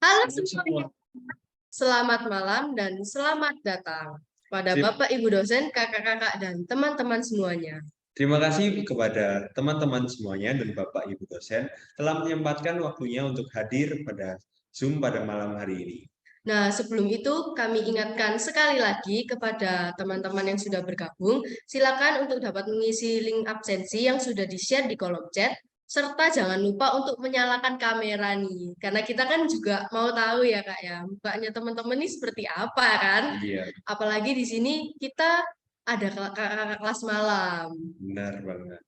Halo semuanya, selamat malam dan selamat datang pada Bapak, Ibu dosen, kakak-kakak, dan teman-teman semuanya. Terima kasih kepada teman-teman semuanya dan Bapak Ibu dosen telah menyempatkan waktunya untuk hadir pada Zoom pada malam hari ini. Nah, sebelum itu kami ingatkan sekali lagi kepada teman-teman yang sudah bergabung, silakan untuk dapat mengisi link absensi yang sudah di-share di kolom chat, serta jangan lupa untuk menyalakan kamera nih, karena kita kan juga mau tahu ya Kak ya, mukanya teman-teman ini seperti apa kan? Iya, Apalagi di sini kita ada kakak-kakak kelas malam. benar banget.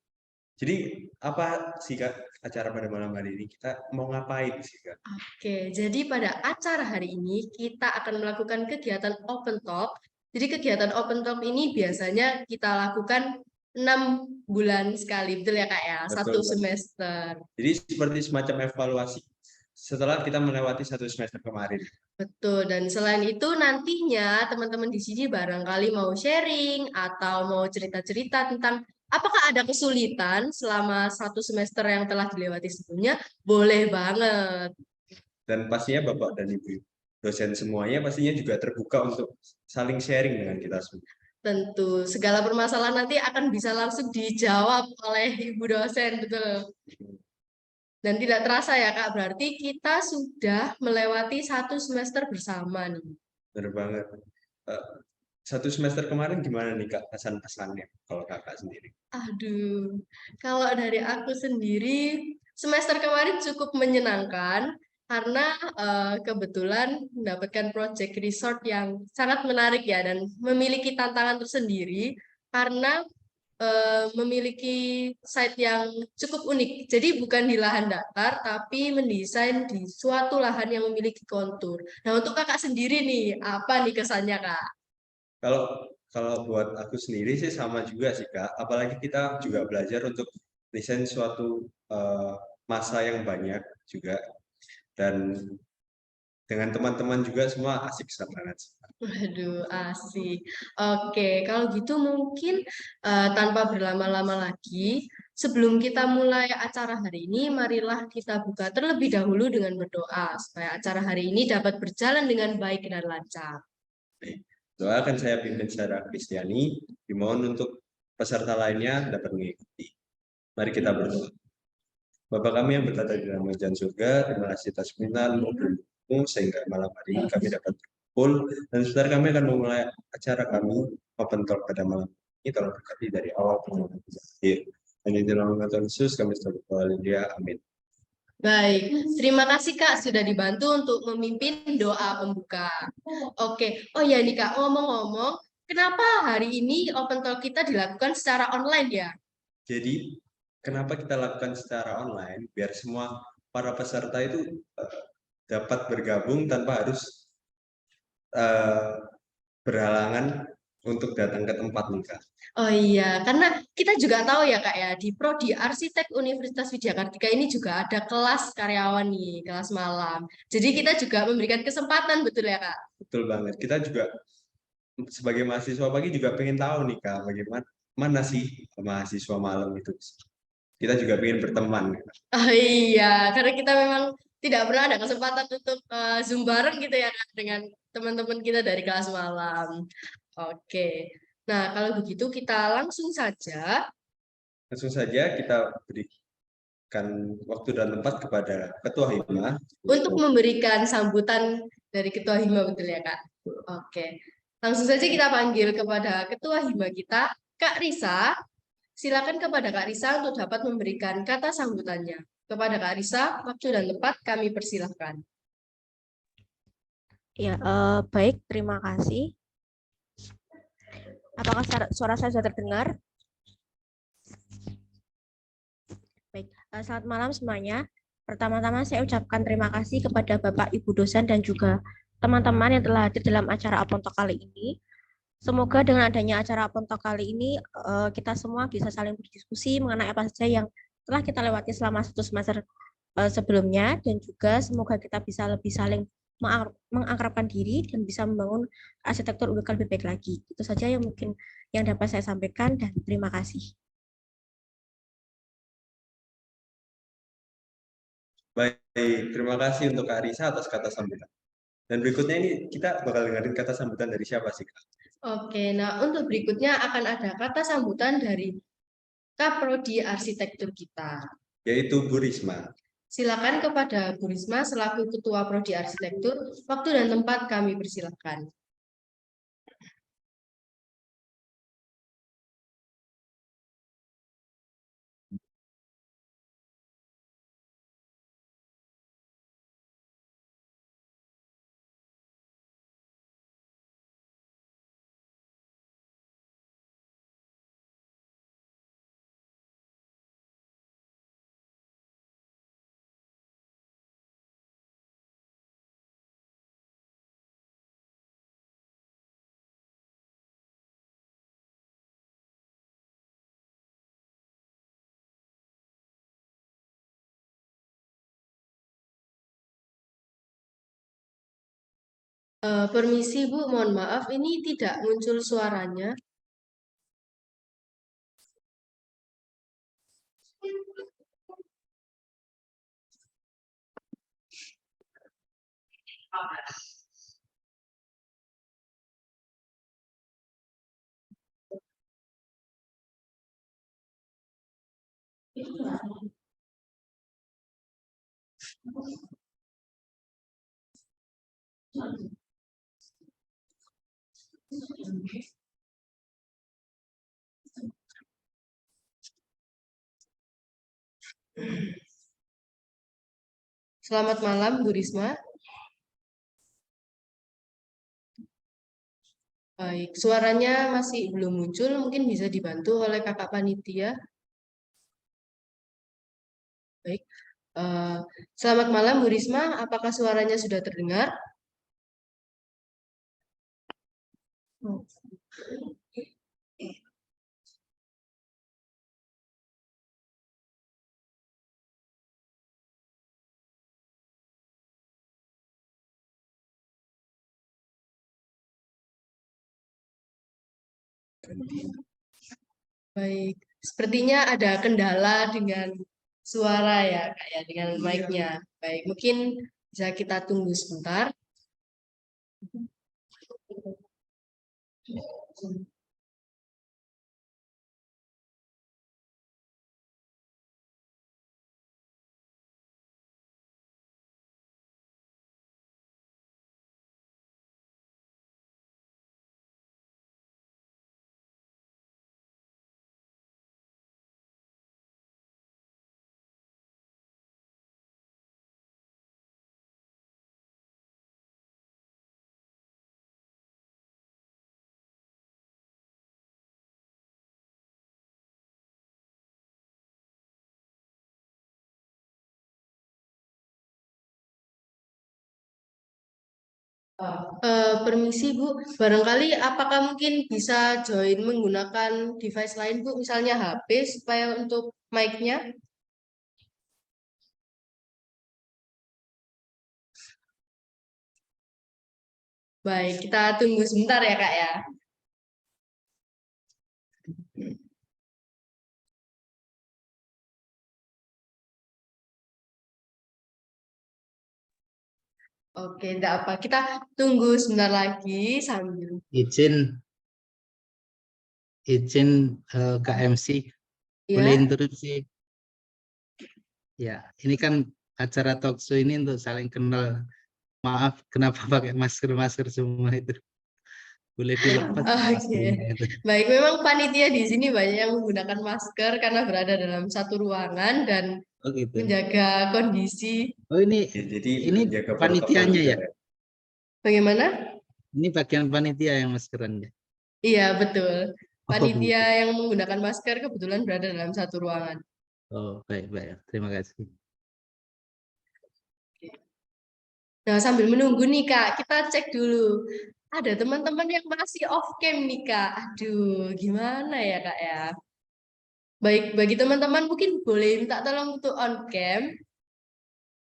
Jadi apa sih Kak acara pada malam hari ini? Kita mau ngapain sih Kak? Oke, jadi pada acara hari ini kita akan melakukan kegiatan open talk. Jadi kegiatan open talk ini biasanya kita lakukan 6 bulan sekali, betul ya Kak ya? Betul Satu Kak. semester. Jadi seperti semacam evaluasi setelah kita melewati satu semester kemarin. Betul, dan selain itu nantinya teman-teman di sini barangkali mau sharing atau mau cerita-cerita tentang apakah ada kesulitan selama satu semester yang telah dilewati sebelumnya, boleh banget. Dan pastinya Bapak dan Ibu dosen semuanya pastinya juga terbuka untuk saling sharing dengan kita semua. Tentu, segala permasalahan nanti akan bisa langsung dijawab oleh Ibu dosen, betul. Dan tidak terasa ya Kak, berarti kita sudah melewati satu semester bersama nih. Benar banget. Eh, Satu semester kemarin gimana nih Kak pesan-pesannya kalau Kakak sendiri? Aduh, kalau dari aku sendiri, semester kemarin cukup menyenangkan karena kebetulan mendapatkan project resort yang sangat menarik ya dan memiliki tantangan tersendiri karena memiliki site yang cukup unik. Jadi bukan di lahan datar, tapi mendesain di suatu lahan yang memiliki kontur. Nah, untuk kakak sendiri nih, apa nih kesannya kak? Kalau kalau buat aku sendiri sih sama juga sih Kak. Apalagi kita juga belajar untuk desain suatu masa yang banyak juga dan dengan teman-teman juga semua asik banget. Waduh, asik. Oke, kalau gitu mungkin tanpa berlama-lama lagi, sebelum kita mulai acara hari ini, marilah kita buka terlebih dahulu dengan berdoa, supaya acara hari ini dapat berjalan dengan baik dan lancar. Doakan saya pimpin secara Kristiani, dimohon untuk peserta lainnya dapat mengikuti. Mari kita berdoa. Bapa kami yang berada di dalam kerajaan surga, terima kasih atas permintaanmu sehingga malam hari ini kami dapat berkumpul dan sebentar kami akan memulai acara kami open talk pada malam ini. Tolong berkati dari awal sampai akhir. Dan di dalam nama Tuhan Yesus kami selalu berdoa. Amin. Baik, terima kasih Kak sudah dibantu untuk memimpin doa pembuka. Oke, oh ya nih Kak, ngomong-ngomong, kenapa hari ini open talk kita dilakukan secara online ya? Jadi kenapa kita lakukan secara online? Biar semua para peserta itu dapat bergabung tanpa harus eh, berhalangan untuk datang ke tempat nikah. Oh iya, karena kita juga tahu ya Kak ya, di Prodi Arsitek Universitas Widya Kartika ini juga ada kelas karyawan nih, kelas malam. Jadi kita juga memberikan kesempatan, betul ya Kak? Betul banget. Kita juga sebagai mahasiswa pagi juga pengen tahu nih Kak, bagaimana mana sih mahasiswa malam itu. Kita juga pengen berteman. Oh iya, karena kita memang tidak pernah ada kesempatan untuk Zoom bareng gitu ya Kak, dengan teman-teman kita dari kelas malam. Oke, nah kalau begitu kita langsung saja Langsung saja kita berikan waktu dan tempat kepada Ketua Hima. untuk memberikan sambutan dari Ketua Hima, betul ya Kak? Oke, langsung saja kita panggil kepada Ketua Hima kita, Kak Risa. Silakan kepada Kak Risa untuk dapat memberikan kata sambutannya. Kepada Kak Risa, waktu dan tempat kami persilahkan. Ya, baik, terima kasih. Apakah suara saya sudah terdengar? Baik, selamat malam semuanya. Pertama-tama saya ucapkan terima kasih kepada Bapak, Ibu dosen dan juga teman-teman yang telah hadir dalam acara Apontok kali ini. Semoga dengan adanya acara Apontok kali ini, kita semua bisa saling berdiskusi mengenai apa saja yang telah kita lewati selama satu semester sebelumnya, dan juga semoga kita bisa lebih saling mengakrabkan diri dan bisa membangun arsitektur UNIK lebih baik lagi. Itu saja yang mungkin yang dapat saya sampaikan dan terima kasih. Baik, terima kasih untuk Kak Arisa atas kata sambutan. Dan berikutnya ini kita bakal dengerin kata sambutan dari siapa sih, Kak? Oke, nah untuk berikutnya akan ada kata sambutan dari Kaprodi Arsitektur kita. Yaitu Bu Risma. Silakan kepada Bu Risma selaku Ketua Prodi Arsitektur, waktu dan tempat kami persilakan. Permisi Bu, mohon maaf ini tidak muncul suaranya. Selamat malam Bu Risma. Baik, suaranya masih belum muncul, mungkin bisa dibantu oleh kakak panitia. Baik, selamat malam Bu Risma, apakah suaranya sudah terdengar? Baik, sepertinya ada kendala dengan suara ya, Kak ya, dengan mic-nya. Baik, mungkin bisa kita tunggu sebentar. Permisi Bu, barangkali apakah mungkin bisa join menggunakan device lain Bu, misalnya HP supaya untuk mic-nya? Baik, kita tunggu sebentar ya Kak ya. Oke, enggak apa. Kita tunggu sebentar lagi sambil. izin KMC boleh Ya, interupsi ya, ini kan acara talk show ini untuk saling kenal. Maaf kenapa pakai masker semua itu, boleh dilepas oke. maskernya itu. Baik, memang panitia di sini banyak yang menggunakan masker karena berada dalam satu ruangan dan Oh gitu. menjaga kondisi. Oh Ya, jadi ini menjaga protokol panitianya juga ya, Bagaimana? ini bagian panitia yang maskerannya. Iya, betul. Oh Panitia gitu. yang menggunakan masker kebetulan berada dalam satu ruangan. Oh baik baik, terima kasih. Nah, sambil menunggu nih Kak, kita cek dulu. Ada teman-teman yang masih off cam nih Kak. Aduh, gimana ya Kak ya? Baik, bagi teman-teman mungkin boleh minta tolong untuk on cam.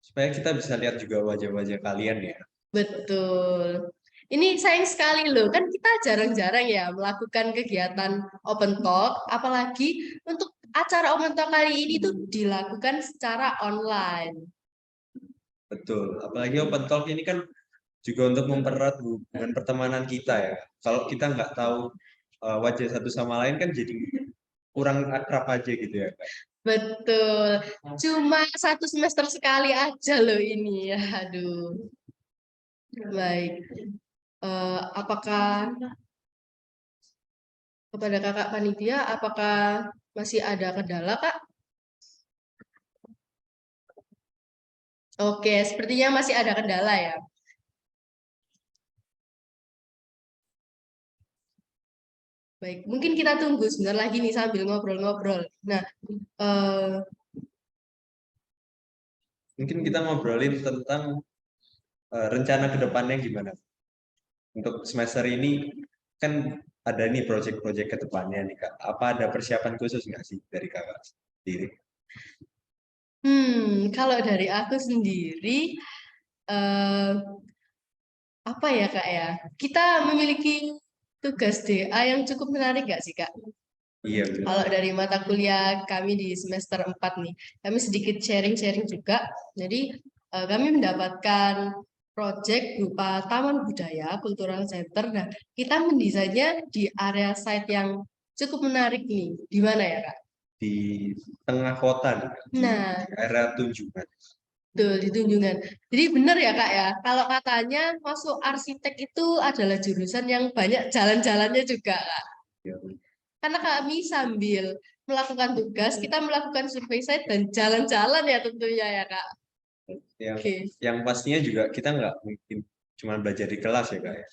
supaya kita bisa lihat juga wajah-wajah kalian ya. Betul. Ini sayang sekali loh, kan kita jarang-jarang ya melakukan kegiatan open talk, apalagi untuk acara open talk kali ini tuh dilakukan secara online. Betul. Apalagi open talk ini kan juga untuk mempererat hubungan pertemanan kita ya. Kalau kita nggak tahu wajah satu sama lain kan jadi kurang akrab aja gitu ya, Kak. Betul. Cuma 1 semester sekali aja loh ini. Aduh. Baik. Apakah kepada kakak panitia, apakah masih ada kendala, Kak? Oke, sepertinya masih ada kendala ya. Baik, mungkin kita tunggu sebentar lagi nih sambil ngobrol-ngobrol. Nah, Mungkin kita ngobrolin tentang rencana ke depannya gimana. Untuk semester ini kan ada nih proyek-proyek ke depannya nih, Kak. Apa ada persiapan khusus nggak sih dari kakak sendiri? kalau dari aku sendiri, eh, apa ya Kak ya? Kita memiliki tugas DA yang cukup menarik nggak sih Kak? Iya, betul. Kalau dari mata kuliah kami di semester 4 nih, kami sedikit sharing-sharing juga. Jadi kami mendapatkan proyek berupa Taman Budaya Cultural Center. Nah, kita mendesainnya di area site yang cukup menarik nih. Di mana ya Kak? Di tengah kota nih, Kak. Nah, Area Tunjungan. betul, di Tunjungan. Jadi benar ya Kak ya, kalau katanya masuk arsitek itu adalah jurusan yang banyak jalan-jalannya juga Kak. Ya, Karena kami sambil melakukan tugas, kita melakukan survei site dan jalan-jalan ya tentunya ya Kak. yang, Oke. yang pastinya juga kita nggak mungkin cuma belajar di kelas ya, Kak ya.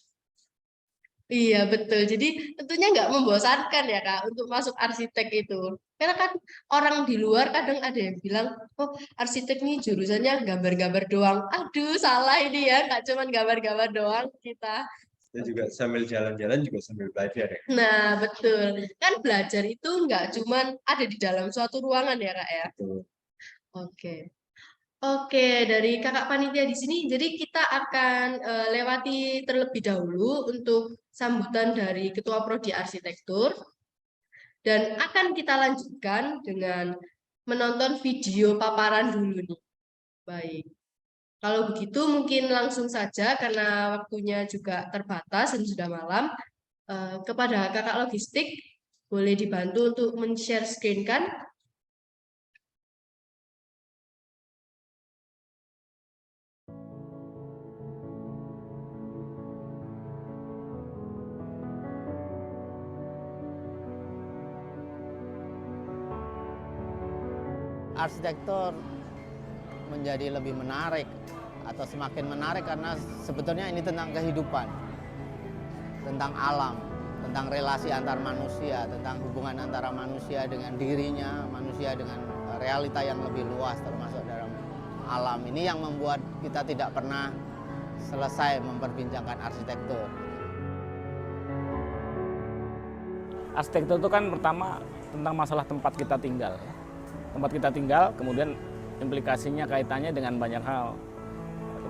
Iya betul. Jadi tentunya nggak membosankan ya Kak untuk masuk arsitek itu. Karena kan orang di luar kadang ada yang bilang, oh arsitek nih jurusannya gambar-gambar doang. Aduh salah ini ya, nggak cuma gambar-gambar doang kita. Kita juga sambil jalan-jalan juga sambil belajar ya. Nah betul. Kan belajar itu nggak cuma ada di dalam suatu ruangan ya Kak ya. Betul. Oke. Oke, dari kakak panitia di sini, jadi kita akan lewati terlebih dahulu untuk sambutan dari Ketua Prodi Arsitektur, dan akan kita lanjutkan dengan menonton video paparan dulu nih. Baik, kalau begitu mungkin langsung saja karena waktunya juga terbatas dan sudah malam. Kepada kakak logistik, boleh dibantu untuk men-share screen kan? Arsitektur menjadi lebih menarik atau semakin menarik karena sebetulnya ini tentang kehidupan, tentang alam, tentang relasi antar manusia, tentang hubungan antara manusia dengan dirinya, manusia dengan realita yang lebih luas termasuk dalam alam. Ini yang membuat kita tidak pernah selesai memperbincangkan arsitektur. Arsitektur itu kan pertama tentang masalah tempat kita tinggal. Tempat kita tinggal, kemudian implikasinya kaitannya dengan banyak hal.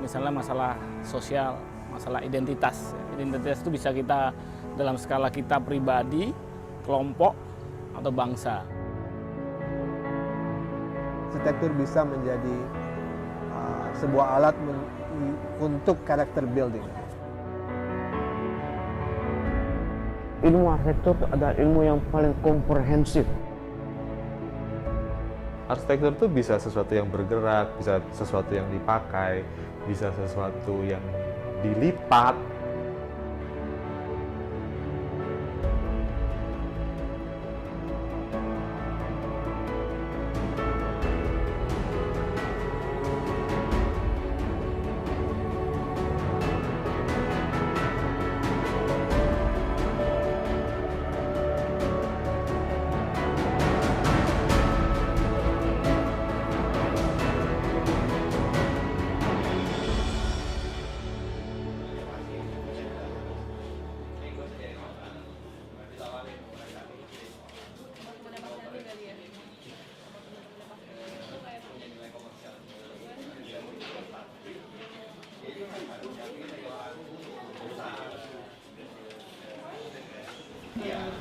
Misalnya masalah sosial, masalah identitas. Identitas itu bisa kita dalam skala kita pribadi, kelompok, atau bangsa. Arsitektur bisa menjadi sebuah alat untuk karakter building. Ilmu arsitektur adalah ilmu yang paling komprehensif. Arsitektur itu bisa sesuatu yang bergerak, bisa sesuatu yang dipakai, bisa sesuatu yang dilipat.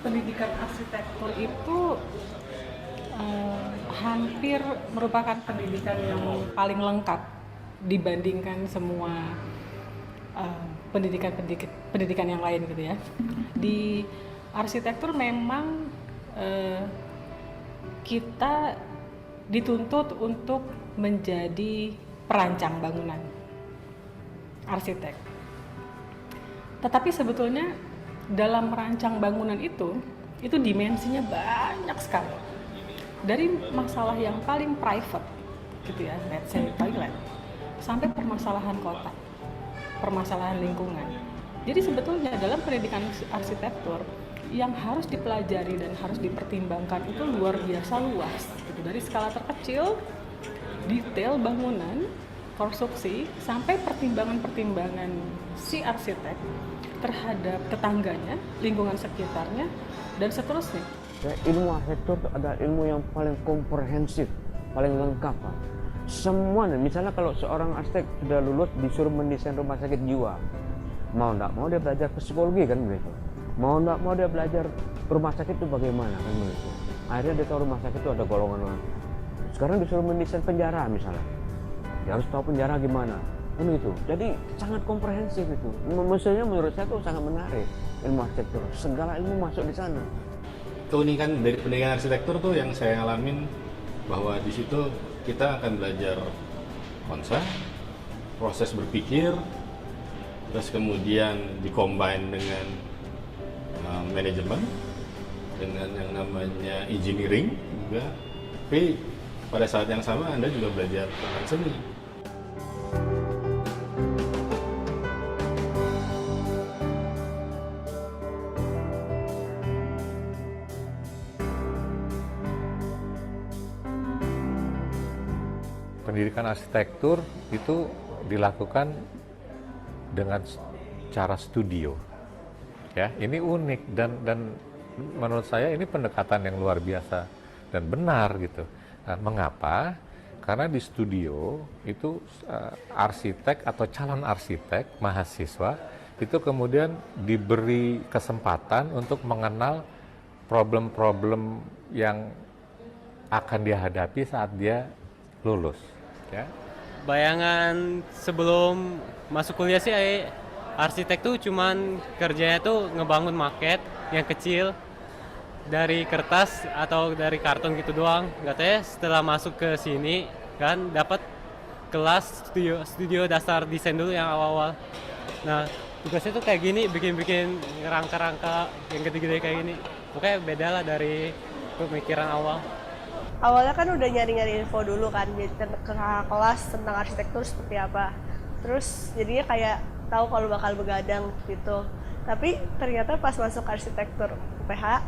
Pendidikan arsitektur itu hampir merupakan pendidikan yang paling lengkap dibandingkan semua pendidikan yang lain gitu ya. Di arsitektur memang kita dituntut untuk menjadi perancang bangunan, arsitek. Tetapi sebetulnya dalam merancang bangunan itu dimensinya banyak sekali. Dari masalah yang paling private gitu ya, let's say toilet, sampai permasalahan kota, permasalahan lingkungan. Jadi sebetulnya dalam pendidikan arsitektur yang harus dipelajari dan harus dipertimbangkan itu luar biasa luas gitu. Dari skala terkecil, detail bangunan, konstruksi, sampai pertimbangan-pertimbangan si arsitek terhadap tetangganya, lingkungan sekitarnya, dan seterusnya. Ilmu arsitektur itu adalah ilmu yang paling komprehensif, paling lengkap, Pak. Semua, misalnya kalau seorang arsitek sudah lulus disuruh mendesain rumah sakit jiwa, mau nggak mau dia belajar psikologi kan begitu, mau nggak mau dia belajar rumah sakit itu bagaimana kan begitu. Akhirnya dia tahu rumah sakit itu ada golongan. Sekarang disuruh mendesain penjara misalnya, dia harus tahu penjara gimana kan itu. Jadi sangat komprehensif itu. Maksudnya menurut saya itu sangat menarik ilmu arsitektur. Segala ilmu masuk di sana. Keunikan dari pendidikan arsitektur tuh yang saya alamin bahwa di situ kita akan belajar konsep, proses berpikir, terus kemudian dikombin dengan manajemen, dengan yang namanya engineering juga. Tapi pada saat yang sama Anda juga belajar tentang seni. Pendidikan arsitektur itu dilakukan dengan cara studio. Ya, ini unik dan menurut saya ini pendekatan yang luar biasa dan benar gitu. Nah, mengapa? Karena di studio itu arsitek atau calon arsitek mahasiswa itu kemudian diberi kesempatan untuk mengenal problem-problem yang akan dia hadapi saat dia lulus. Ya. Bayangan sebelum masuk kuliah sih arsitek tuh cuman kerjanya tuh ngebangun maket yang kecil dari kertas atau dari karton gitu doang. Katanya setelah masuk ke sini kan dapat kelas studio dasar desain dulu yang awal-awal. Nah, tugasnya tuh kayak gini, bikin rangka-rangka yang gede-gede kayak gini. Pokoknya beda lah dari pemikiran awal. Awalnya kan udah nyari-nyari info dulu kan ke kelas tentang arsitektur seperti apa. Terus jadinya kayak tahu kalau bakal begadang gitu. Tapi ternyata pas masuk arsitektur UPH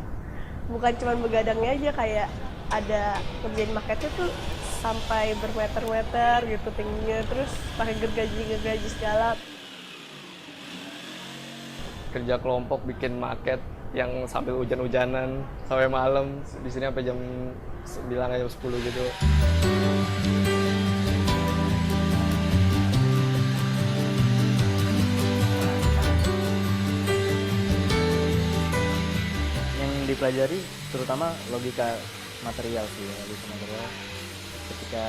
bukan cuma begadangnya aja, kayak ada kerjaan maketnya tuh sampai bermeter-meter gitu tingginya, terus pakai gergaji segala. Kerja kelompok bikin maket yang sampai hujan-hujanan sampai malam, di sini sampai jam 9 jam 10 gitu. Yang dipelajari terutama logika material sih, logika material. Ketika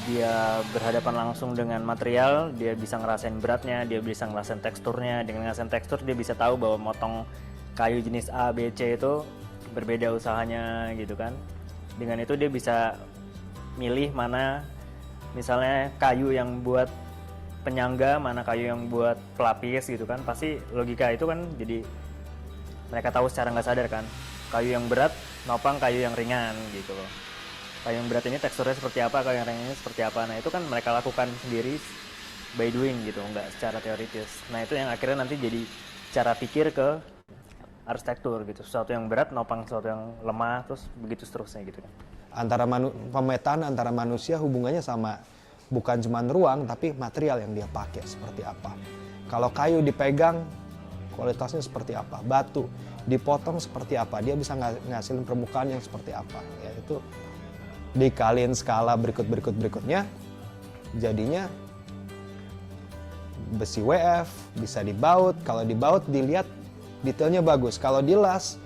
dia berhadapan langsung dengan material, dia bisa ngerasain beratnya, dia bisa ngerasain teksturnya. Dengan ngerasain tekstur dia bisa tahu bahwa motong kayu jenis A, B, C itu berbeda usahanya gitu kan. Dengan itu dia bisa milih mana misalnya kayu yang buat penyangga, mana kayu yang buat pelapis gitu kan. Pasti logika itu kan jadi mereka tahu secara nggak sadar kan. Kayu yang berat nopang kayu yang ringan gitu loh. Kayu yang berat ini teksturnya seperti apa, kayu yang ringan ini seperti apa. Nah itu kan mereka lakukan sendiri by doing gitu, nggak secara teoritis. Nah itu yang akhirnya nanti jadi cara pikir ke arsitektur gitu, sesuatu yang berat nopang sesuatu yang lemah, terus begitu seterusnya gitu kan. Pemetaan antara manusia hubungannya sama bukan cuma ruang tapi material yang dia pakai seperti apa. Kalau kayu dipegang kualitasnya seperti apa, batu dipotong seperti apa, dia bisa ngasilin permukaan yang seperti apa. Ya itu dikaliin skala berikutnya jadinya besi WF bisa dibaut. Kalau dibaut dilihat detailnya bagus. Kalau dilas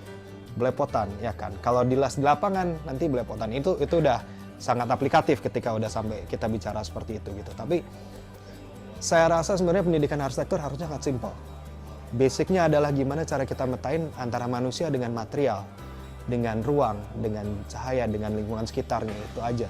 belepotan ya kan. Kalau dilas di lapangan nanti belepotan. Itu udah sangat aplikatif ketika udah sampai kita bicara seperti itu gitu. Tapi saya rasa sebenarnya pendidikan arsitektur harusnya sangat simpel. Basicnya adalah gimana cara kita metain antara manusia dengan material, dengan ruang, dengan cahaya, dengan lingkungan sekitarnya, itu aja.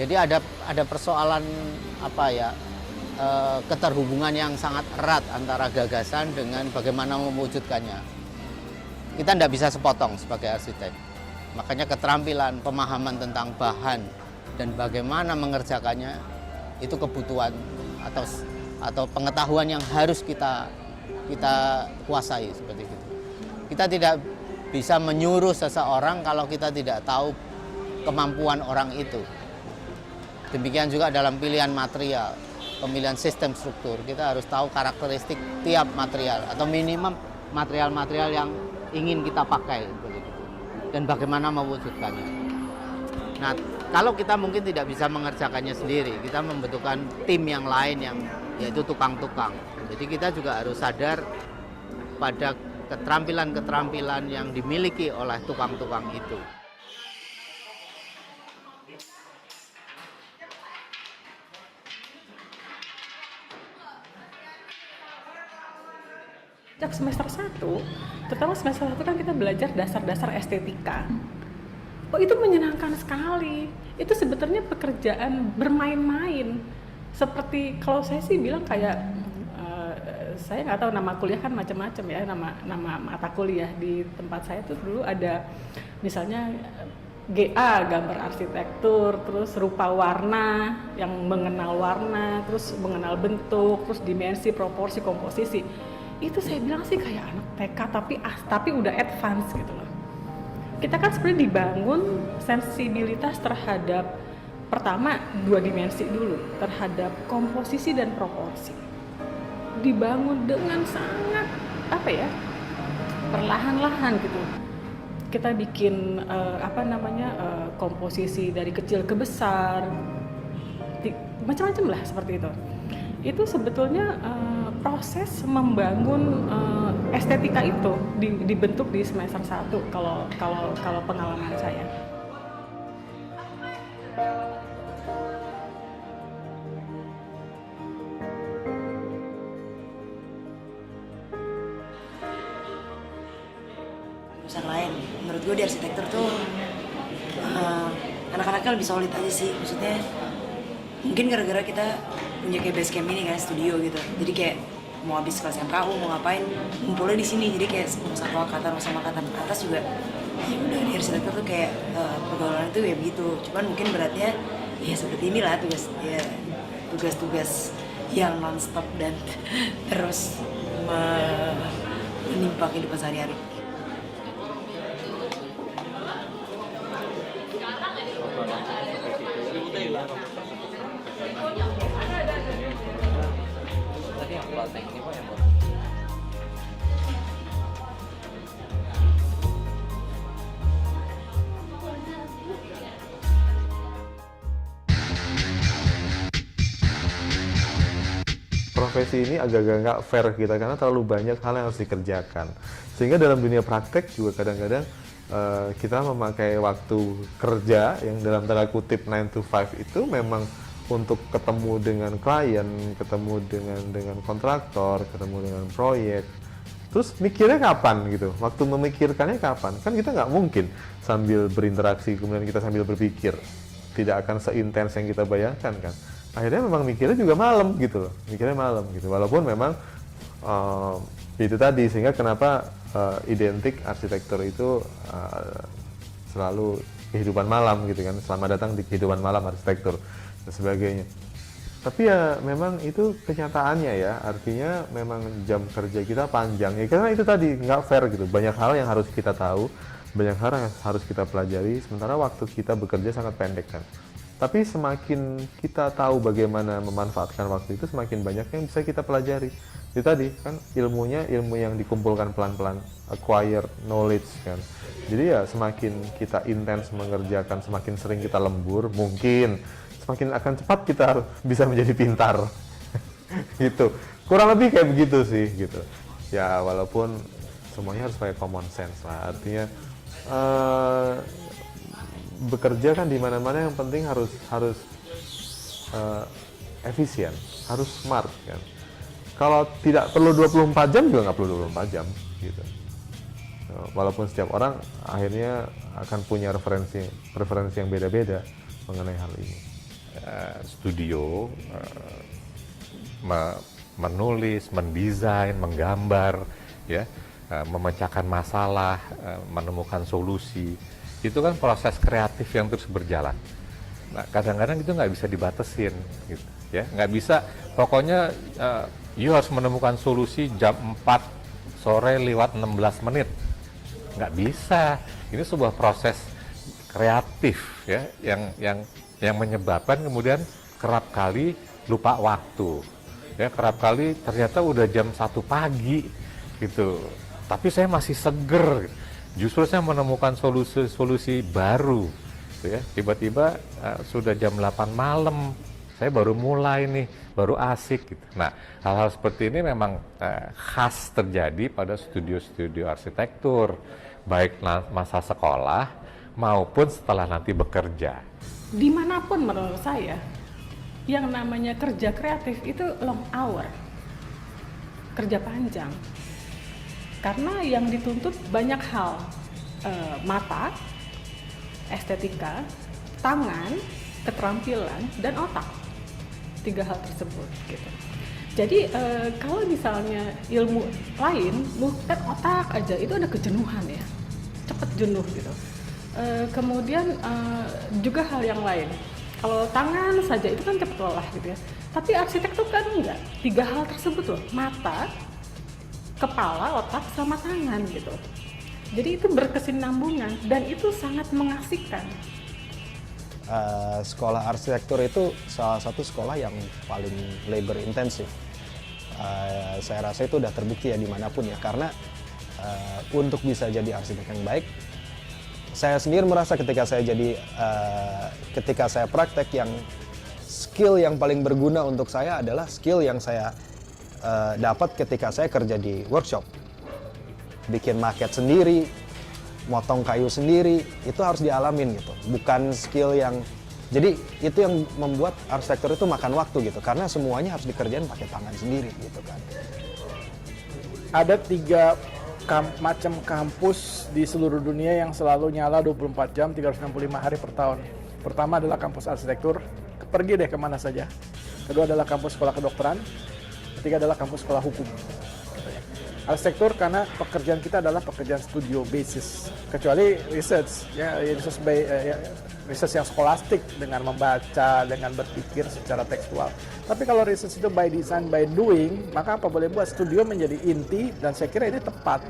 Jadi ada persoalan apa ya, keterhubungan yang sangat erat antara gagasan dengan bagaimana mewujudkannya. Kita tidak bisa sepotong sebagai arsitek. Makanya keterampilan, pemahaman tentang bahan dan bagaimana mengerjakannya itu kebutuhan atau pengetahuan yang harus kita kuasai seperti itu. Kita tidak bisa menyuruh seseorang kalau kita tidak tahu kemampuan orang itu. Demikian juga dalam pilihan material, pemilihan sistem struktur, kita harus tahu karakteristik tiap material atau minimum material-material yang ingin kita pakai dan bagaimana mewujudkannya. Nah, kalau kita mungkin tidak bisa mengerjakannya sendiri, kita membutuhkan tim yang lain yaitu tukang-tukang. Jadi kita juga harus sadar pada keterampilan-keterampilan yang dimiliki oleh tukang-tukang itu. Sejak semester 1, terutama semester 1 kan kita belajar dasar-dasar estetika. Oh, itu menyenangkan sekali. Itu sebetulnya pekerjaan bermain-main. Seperti kalau saya sih bilang kayak, saya nggak tahu nama kuliah kan macam-macam ya, nama mata kuliah di tempat saya tuh dulu ada misalnya GA, gambar arsitektur, terus rupa warna, yang mengenal warna, terus mengenal bentuk, terus dimensi, proporsi, komposisi. Itu saya bilang sih kayak anak TK tapi udah advance gitu loh. Kita kan sebenarnya dibangun sensibilitas terhadap pertama 2 dimensi dulu, terhadap komposisi dan proporsi. Dibangun dengan sangat perlahan-lahan gitu. Kita bikin komposisi dari kecil ke besar, macam-macam lah seperti itu. Itu sebetulnya proses membangun estetika itu dibentuk di semester 1 kalau pengalaman saya. Jurusan lain, menurut gue di arsitektur tuh anak-anaknya lebih solid aja sih, maksudnya mungkin gara-gara kita punya kayak base camp ini kan, studio gitu, jadi kayak mau habis kelas MKU mau ngapain ngumpulnya di sini, jadi kayak satu angkatan sama angkatan atas juga ya udah di arsitektur tuh kayak pergaulan itu ya begitu, cuman mungkin beratnya ya seperti inilah tugas-tugas yang nonstop dan terus menimpa kehidupan sehari-hari. Profesi ini agak-agak nggak fair kita karena terlalu banyak hal yang harus dikerjakan, sehingga dalam dunia praktek juga kadang-kadang kita memakai waktu kerja yang dalam tanda kutip 9 to 5 itu memang untuk ketemu dengan klien, ketemu dengan kontraktor, ketemu dengan proyek. Terus mikirnya kapan gitu? Waktu memikirkannya kapan? Kan kita nggak mungkin sambil berinteraksi kemudian kita sambil berpikir. Tidak akan seintens yang kita bayangkan kan. Akhirnya memang mikirnya juga malam gitu loh. Mikirnya malam gitu. Walaupun memang itu tadi, sehingga kenapa identik arsitektur itu selalu kehidupan malam gitu kan. Selamat datang di kehidupan malam arsitektur dan sebagainya. Tapi ya memang itu kenyataannya ya, artinya memang jam kerja kita panjang ya, karena itu tadi nggak fair gitu, banyak hal yang harus kita tahu, banyak hal yang harus kita pelajari, sementara waktu kita bekerja sangat pendek kan. Tapi semakin kita tahu bagaimana memanfaatkan waktu itu, semakin banyak yang bisa kita pelajari, Itu tadi kan ilmunya ilmu yang dikumpulkan pelan-pelan, acquire knowledge kan. Jadi ya semakin kita intens mengerjakan, semakin sering kita lembur, mungkin semakin akan cepat kita bisa menjadi pintar. Gitu. Kurang lebih kayak begitu sih gitu. Ya walaupun semuanya harus pakai common sense lah. Artinya bekerja kan di mana-mana yang penting harus efisien, harus smart kan. Kalau tidak perlu 24 jam juga nggak perlu 24 jam gitu. Walaupun setiap orang akhirnya akan punya preferensi yang beda-beda mengenai hal ini. Studio menulis, mendesain, menggambar, ya, memecahkan masalah, menemukan solusi, itu kan proses kreatif yang terus berjalan. Nah, kadang-kadang itu nggak bisa dibatasin, gitu, ya, nggak bisa. Pokoknya you harus menemukan solusi jam 4 sore lewat 16 menit, nggak bisa. Ini sebuah proses kreatif, ya, yang menyebabkan kemudian kerap kali lupa waktu. Ya, kerap kali ternyata udah jam 1 pagi gitu, tapi saya masih seger. Justru saya menemukan solusi baru, gitu ya. Tiba-tiba sudah jam 8 malam, saya baru mulai nih, baru asik gitu. Nah, hal-hal seperti ini memang khas terjadi pada studio-studio arsitektur, baik masa sekolah maupun setelah nanti bekerja. Dimanapun menurut saya, yang namanya kerja kreatif itu long hour, kerja panjang. Karena yang dituntut banyak hal, mata, estetika, tangan, keterampilan, dan otak. 3 hal tersebut gitu. Jadi kalau misalnya ilmu lain, bukan otak aja, itu ada kejenuhan ya, cepet jenuh gitu. Kemudian juga hal yang lain. Kalau tangan saja itu kan cepet lelah gitu ya. Tapi arsitektur kan enggak. 3 hal tersebut loh, mata, kepala, otak, sama tangan gitu. Jadi itu berkesinambungan dan itu sangat mengasihkan. Sekolah arsitektur itu salah satu sekolah yang paling labor intensif. Saya rasa itu udah terbukti ya dimanapun ya, karena untuk bisa jadi arsitek yang baik, saya sendiri merasa ketika saya praktek, yang skill yang paling berguna untuk saya adalah skill yang saya dapat ketika saya kerja di workshop. Bikin maket sendiri, motong kayu sendiri, itu harus dialamin gitu. Bukan skill yang, jadi itu yang membuat arsitektur itu makan waktu gitu, karena semuanya harus dikerjain pakai tangan sendiri gitu kan. Ada 3 macam kampus di seluruh dunia yang selalu nyala 24 jam 365 hari per tahun. Pertama adalah kampus arsitektur, pergi deh kemana saja. Kedua adalah kampus sekolah kedokteran. Ketiga adalah kampus sekolah hukum. Arsitektur karena pekerjaan kita adalah pekerjaan studio basis, kecuali research ya, research yang skolastik dengan membaca, dengan berpikir secara tekstual. Tapi kalau research itu by design, by doing, maka apa boleh buat studio menjadi inti, dan saya kira ini tepat.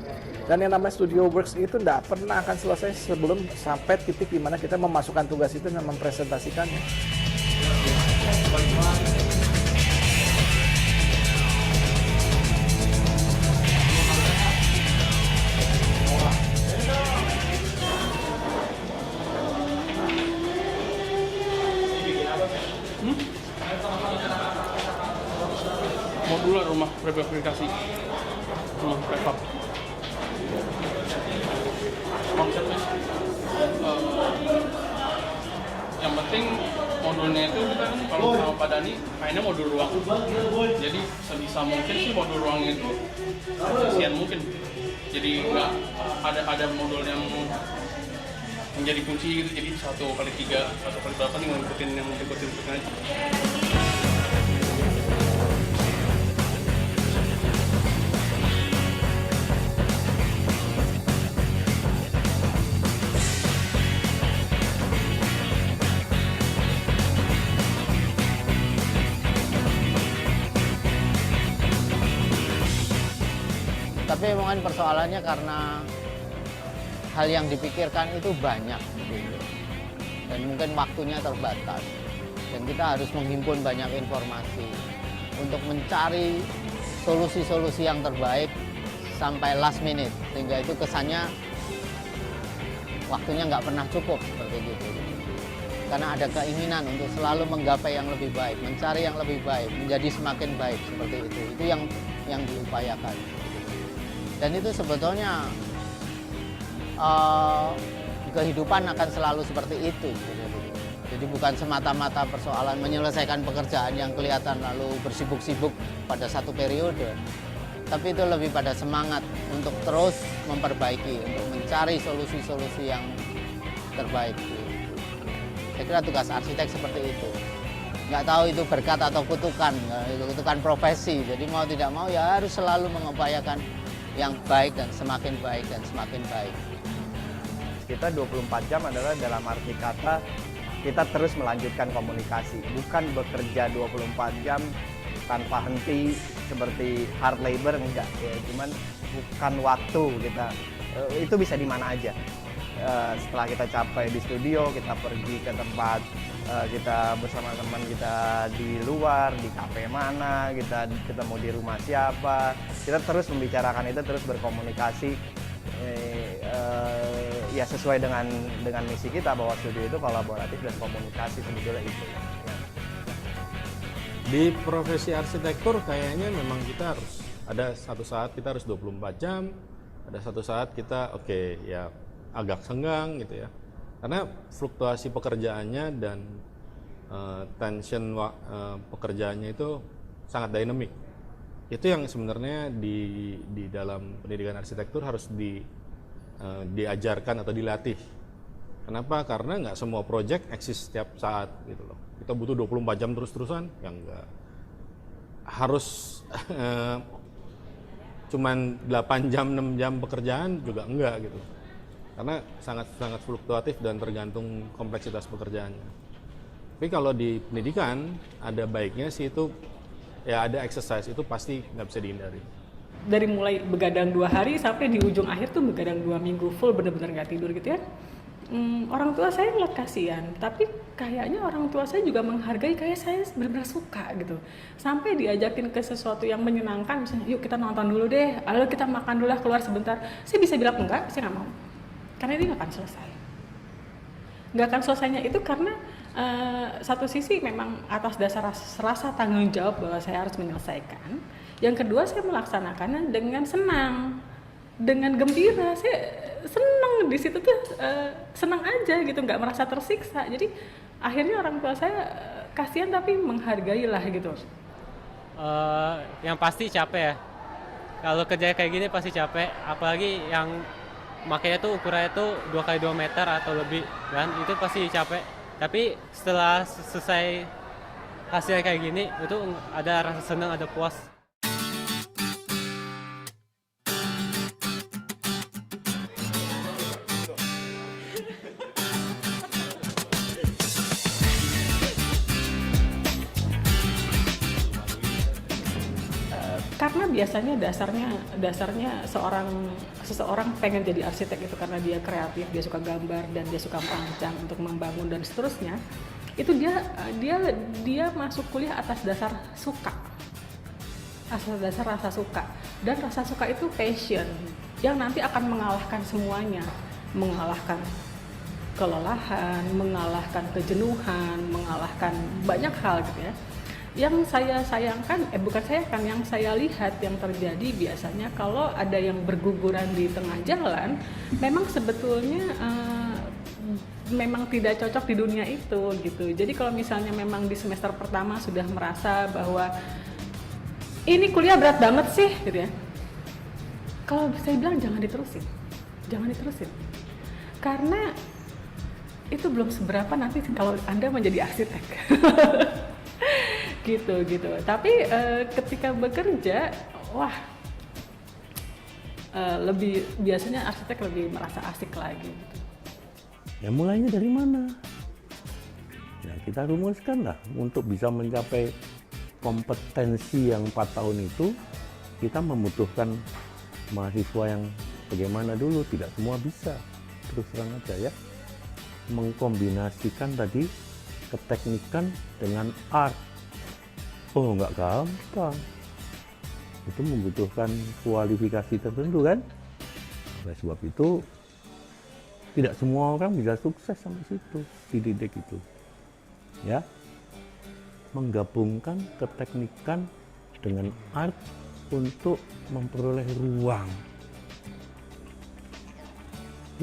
Dan yang namanya studio works itu tidak pernah akan selesai sebelum sampai titik di mana kita memasukkan tugas itu dan mempresentasikannya. Modular rumah prefabrikasi, rumah prefab. Konsepnya yang penting modulnya itu kita kan kalau sama Pak Dani mainnya modul ruang. Jadi sebisa mungkin sih modul ruangnya itu efisien mungkin. Jadi nggak ada modul yang menjadi kunci gitu. Jadi 1x3, 1x berapa nih ngikutin aja. Tapi mungkin persoalannya karena hal yang dipikirkan itu banyak gitu. Dan mungkin waktunya terbatas, dan kita harus menghimpun banyak informasi untuk mencari solusi-solusi yang terbaik sampai last minute, sehingga itu kesannya waktunya nggak pernah cukup seperti gitu. Karena ada keinginan untuk selalu menggapai yang lebih baik, mencari yang lebih baik, menjadi semakin baik seperti itu. Itu yang diupayakan. Dan itu sebetulnya kehidupan akan selalu seperti itu. Jadi bukan semata-mata persoalan menyelesaikan pekerjaan yang kelihatan lalu bersibuk-sibuk pada satu periode. Tapi itu lebih pada semangat untuk terus memperbaiki, untuk mencari solusi-solusi yang terbaik. Saya kira tugas arsitek seperti itu. Nggak tahu itu berkat atau kutukan, kutukan profesi. Jadi mau tidak mau ya harus selalu mengupayakan yang baik dan semakin baik dan semakin baik. Kita 24 jam adalah dalam arti kata kita terus melanjutkan komunikasi, bukan bekerja 24 jam tanpa henti seperti hard labor, enggak ya, cuman bukan waktu kita, itu bisa di mana aja. Setelah kita capai di studio, kita pergi ke tempat, kita bersama teman kita di luar, di kafe mana, kita ketemu di rumah siapa, kita terus membicarakan itu, terus berkomunikasi. Ya sesuai dengan misi kita bahwa studio itu kolaboratif dan komunikasi sebetulnya itu. Di profesi arsitektur kayaknya memang kita harus ada satu saat kita harus 24 jam, ada satu saat kita ya agak senggang gitu ya. Karena fluktuasi pekerjaannya dan tension pekerjaannya itu sangat dynamic. Itu yang sebenarnya di dalam pendidikan arsitektur harus diajarkan atau dilatih. Kenapa? Karena nggak semua project eksis setiap saat gitu loh. Kita butuh 24 jam terus-terusan, yang enggak. Harus cuman 8 jam, 6 jam pekerjaan juga enggak gitu. Karena sangat fluktuatif dan tergantung kompleksitas pekerjaannya. Tapi kalau di pendidikan ada baiknya sih itu ya ada exercise, itu pasti nggak bisa dihindari. Dari mulai begadang 2 hari sampai di ujung akhir tuh begadang 2 minggu full, bener-bener nggak tidur gitu ya. Orang tua saya ngeliat kasihan, tapi kayaknya orang tua saya juga menghargai, kayak saya benar-benar suka gitu. Sampai diajakin ke sesuatu yang menyenangkan, misalnya yuk kita nonton dulu deh, lalu kita makan dulu lah, keluar sebentar. Saya bisa bilang enggak, saya nggak mau. Karena ini nggak akan selesai. Nggak akan selesainya itu karena satu sisi memang atas dasar rasa tanggung jawab bahwa saya harus menyelesaikan. Yang kedua, saya melaksanakannya dengan senang, dengan gembira. Saya senang di situ tuh, senang aja gitu, nggak merasa tersiksa. Jadi akhirnya orang tua saya kasihan tapi menghargai lah gitu. Yang pasti capek ya. Kalau kerja kayak gini pasti capek, apalagi yang makanya tuh ukurannya tuh 2x2 meter atau lebih, kan itu pasti capek. Tapi setelah selesai hasilnya kayak gini, itu ada rasa senang, ada puas. Karena biasanya dasarnya seseorang pengen jadi arsitek itu karena dia kreatif, dia suka gambar dan dia suka merancang untuk membangun dan seterusnya. Itu dia masuk kuliah atas dasar suka, atas dasar rasa suka, dan rasa suka itu passion yang nanti akan mengalahkan semuanya, mengalahkan kelelahan, mengalahkan kejenuhan, mengalahkan banyak hal gitu ya. Yang saya sayangkan, yang saya lihat yang terjadi biasanya kalau ada yang berguguran di tengah jalan, memang sebetulnya memang tidak cocok di dunia itu gitu. Jadi kalau misalnya memang di semester pertama sudah merasa bahwa ini kuliah berat banget sih gitu ya, kalau saya bilang jangan diterusin, karena itu belum seberapa nanti kalau Anda menjadi arsitek. gitu. Tapi ketika bekerja, wah, biasanya arsitek lebih merasa asik lagi. Gitu. Ya mulainya dari mana? Ya kita rumuskan lah untuk bisa mencapai kompetensi yang 4 tahun itu, kita membutuhkan mahasiswa yang bagaimana dulu, tidak semua bisa. Terus terang aja ya, mengkombinasikan tadi keteknikan dengan art. Oh, nggak gampang. itu membutuhkan kualifikasi tertentu kan. Oleh sebab itu tidak semua orang bisa sukses sampai situ, dididik itu. Ya, menggabungkan keteknikan dengan art untuk memperoleh ruang.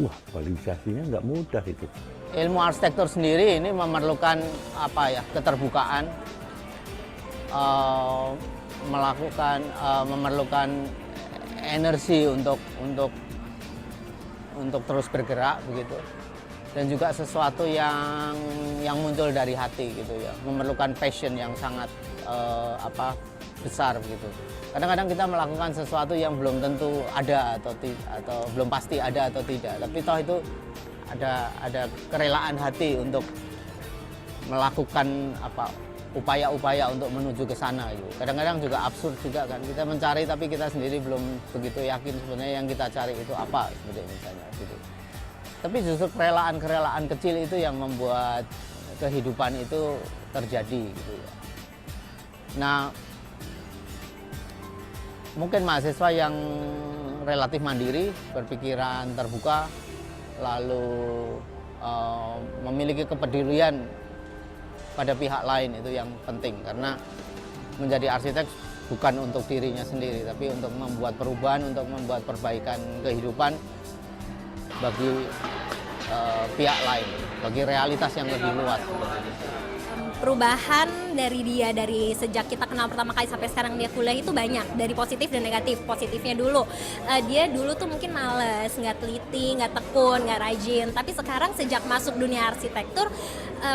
Wah, kualifikasinya nggak mudah itu. Ilmu arsitektur sendiri ini memerlukan keterbukaan, memerlukan energi untuk terus bergerak begitu, dan juga sesuatu yang muncul dari hati gitu ya, memerlukan passion yang sangat besar begitu. Kadang-kadang kita melakukan sesuatu yang belum tentu ada atau belum pasti ada atau tidak, tapi toh itu ada kerelaan hati untuk melakukan upaya-upaya untuk menuju ke sana gitu. Kadang-kadang juga absurd juga kan, kita mencari tapi kita sendiri belum begitu yakin sebenarnya yang kita cari itu apa seperti misalnya gitu. Tapi justru kerelaan kecil itu yang membuat kehidupan itu terjadi gitu ya. Nah, mungkin mahasiswa yang relatif mandiri, berpikiran terbuka, lalu memiliki kepedulian pada pihak lain itu yang penting, karena menjadi arsitek bukan untuk dirinya sendiri tapi untuk membuat perubahan, untuk membuat perbaikan kehidupan bagi pihak lain, bagi realitas yang lebih luas. Perubahan dari dia dari sejak kita kenal pertama kali sampai sekarang dia kuliah itu banyak, dari positif dan negatif. Positifnya dulu, dia dulu tuh mungkin males, nggak teliti, nggak tekun, nggak rajin. Tapi sekarang sejak masuk dunia arsitektur,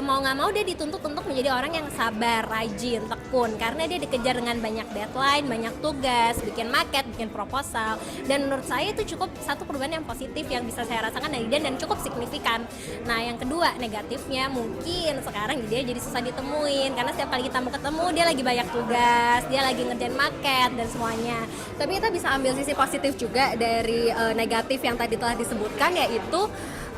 mau nggak mau dia dituntut untuk menjadi orang yang sabar, rajin, tekun. Karena dia dikejar dengan banyak deadline, banyak tugas, bikin maket, bikin proposal. Dan menurut saya itu cukup satu perubahan yang positif yang bisa saya rasakan dari dia dan cukup signifikan. Nah yang kedua negatifnya mungkin sekarang dia jadi susah ditemuin karena setiap kali kita mau ketemu dia lagi banyak tugas, dia lagi ngerjain maket dan semuanya. Tapi kita bisa ambil sisi positif juga dari negatif yang tadi telah disebutkan, yaitu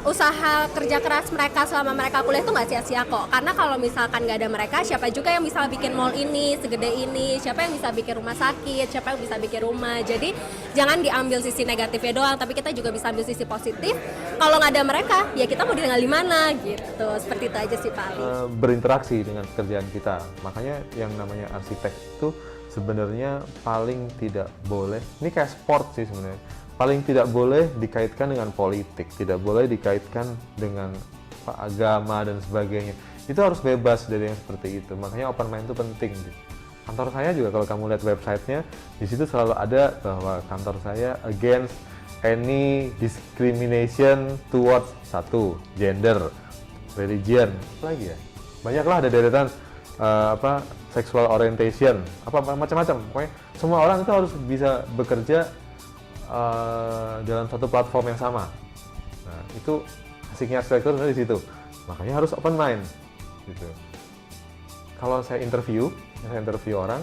usaha kerja keras mereka selama mereka kuliah itu nggak sia-sia kok. Karena kalau misalkan nggak ada mereka, siapa juga yang bisa bikin mall ini segede ini, siapa yang bisa bikin rumah sakit, siapa yang bisa bikin rumah. Jadi jangan diambil sisi negatifnya doang, tapi kita juga bisa ambil sisi positif. Kalau nggak ada mereka, ya kita mau tinggal di mana gitu. Seperti itu aja sih paling. Berinteraksi dengan pekerjaan kita. Makanya yang namanya arsitek itu sebenarnya paling tidak boleh, ini kayak sport sih sebenarnya, paling tidak boleh dikaitkan dengan politik, tidak boleh dikaitkan dengan agama dan sebagainya. Itu harus bebas dari yang seperti itu. Makanya open mind itu penting. Kantor saya juga kalau kamu lihat websitenya, di situ selalu ada bahwa kantor saya against any discrimination towards gender, religion, apa lagi ya? Banyaklah ada deretan sexual orientation, macam-macam. Pokoknya semua orang itu harus bisa bekerja dalam satu platform yang sama. Nah, itu asiknya arsitektur di situ. Makanya harus open mind gitu. Kalau saya interview orang,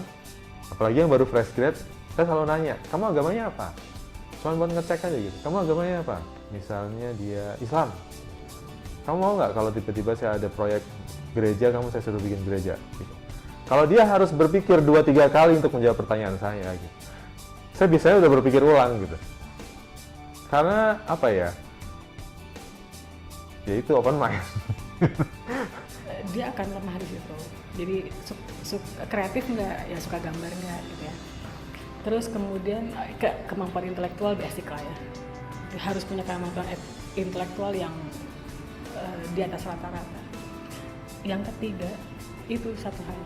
apalagi yang baru fresh grad, saya selalu nanya, "Kamu agamanya apa?" Cuma buat ngecek aja gitu. "Kamu agamanya apa?" Misalnya dia Islam. "Kamu mau nggak kalau tiba-tiba saya ada proyek gereja, saya suruh bikin gereja?" Gitu. Kalau dia harus berpikir 2-3 kali untuk menjawab pertanyaan saya gitu. Saya biasanya udah berpikir ulang gitu. Karena apa ya? Ya itu open mind. Dia akan lemah di situ. Jadi kreatif nggak, ya suka gambar nggak gitu ya. Terus kemudian kemampuan intelektual basic lah ya. Dia harus punya kemampuan intelektual yang di atas rata-rata. Yang ketiga itu satu hal.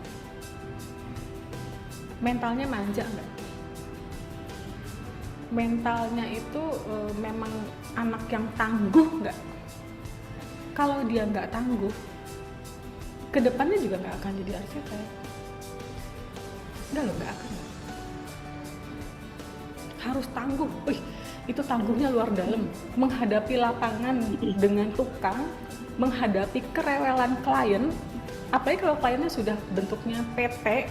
Mentalnya manja nggak? Mentalnya itu memang anak yang tangguh nggak? Kalau dia nggak tangguh, kedepannya juga nggak akan jadi arsitek. Nggak akan. Harus tangguh. Itu tangguhnya luar dalam. Menghadapi lapangan dengan tukang, menghadapi kerewelan klien, apalagi kalau kliennya sudah bentuknya PT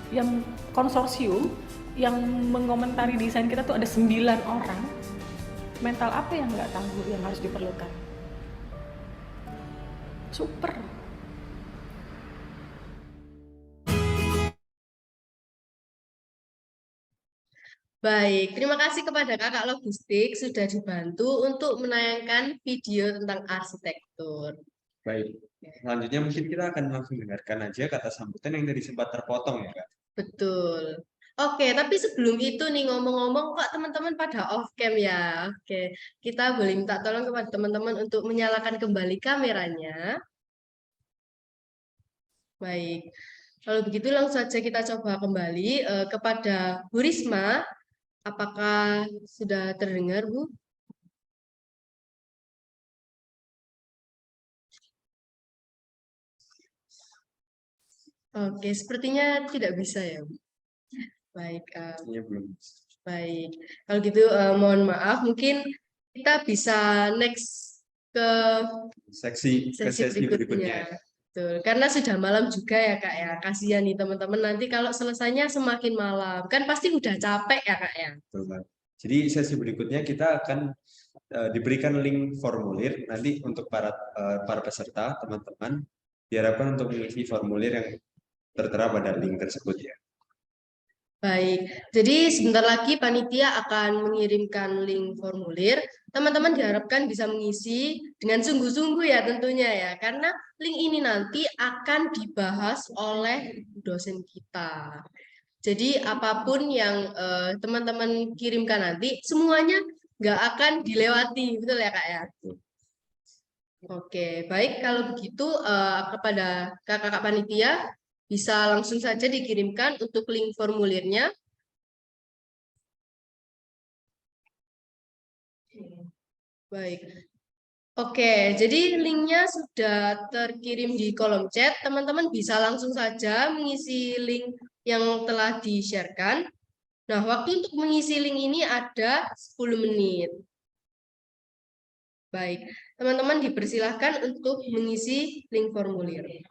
yang konsorsium, yang mengomentari desain kita tuh ada 9 orang. Mental apa yang nggak tangguh yang harus diperlukan? Super. Baik, terima kasih kepada Kakak Logistik sudah dibantu untuk menayangkan video tentang arsitektur. Baik, selanjutnya mungkin kita akan langsung dengarkan aja kata sambutan yang tadi sempat terpotong ya Kak. Betul. Oke, tapi sebelum itu nih ngomong-ngomong kok teman-teman pada off cam ya. Oke, kita boleh minta tolong kepada teman-teman untuk menyalakan kembali kameranya. Baik, kalau begitu langsung saja kita coba kembali kepada Bu Risma. Apakah sudah terdengar, Bu? Oke, sepertinya tidak bisa ya, Bu. Baik, Iya belum. baik. Kalau gitu mohon maaf, mungkin kita bisa next ke Sesi sesi berikutnya. berikutnya. Betul, karena sudah malam juga ya Kak ya. Kasihan nih teman-teman nanti kalau selesainya semakin malam. Kan pasti udah capek ya Kak ya. Betul, Kak. Jadi sesi berikutnya kita akan diberikan link formulir nanti untuk para peserta, teman-teman, diharapkan untuk mengisi formulir yang tertera pada link tersebut ya. Baik, jadi sebentar lagi panitia akan mengirimkan link formulir. Teman-teman diharapkan bisa mengisi dengan sungguh-sungguh ya tentunya ya, karena link ini nanti akan dibahas oleh dosen kita. Jadi apapun yang teman-teman kirimkan nanti, semuanya nggak akan dilewati, betul ya Kak ya? Oke, baik kalau begitu kepada kakak-kakak panitia, bisa langsung saja dikirimkan untuk link formulirnya. Baik. Oke, jadi linknya sudah terkirim di kolom chat. Teman-teman bisa langsung saja mengisi link yang telah di-sharekan. Nah, waktu untuk mengisi link ini ada 10 menit. Baik, teman-teman dipersilahkan untuk mengisi link formulir.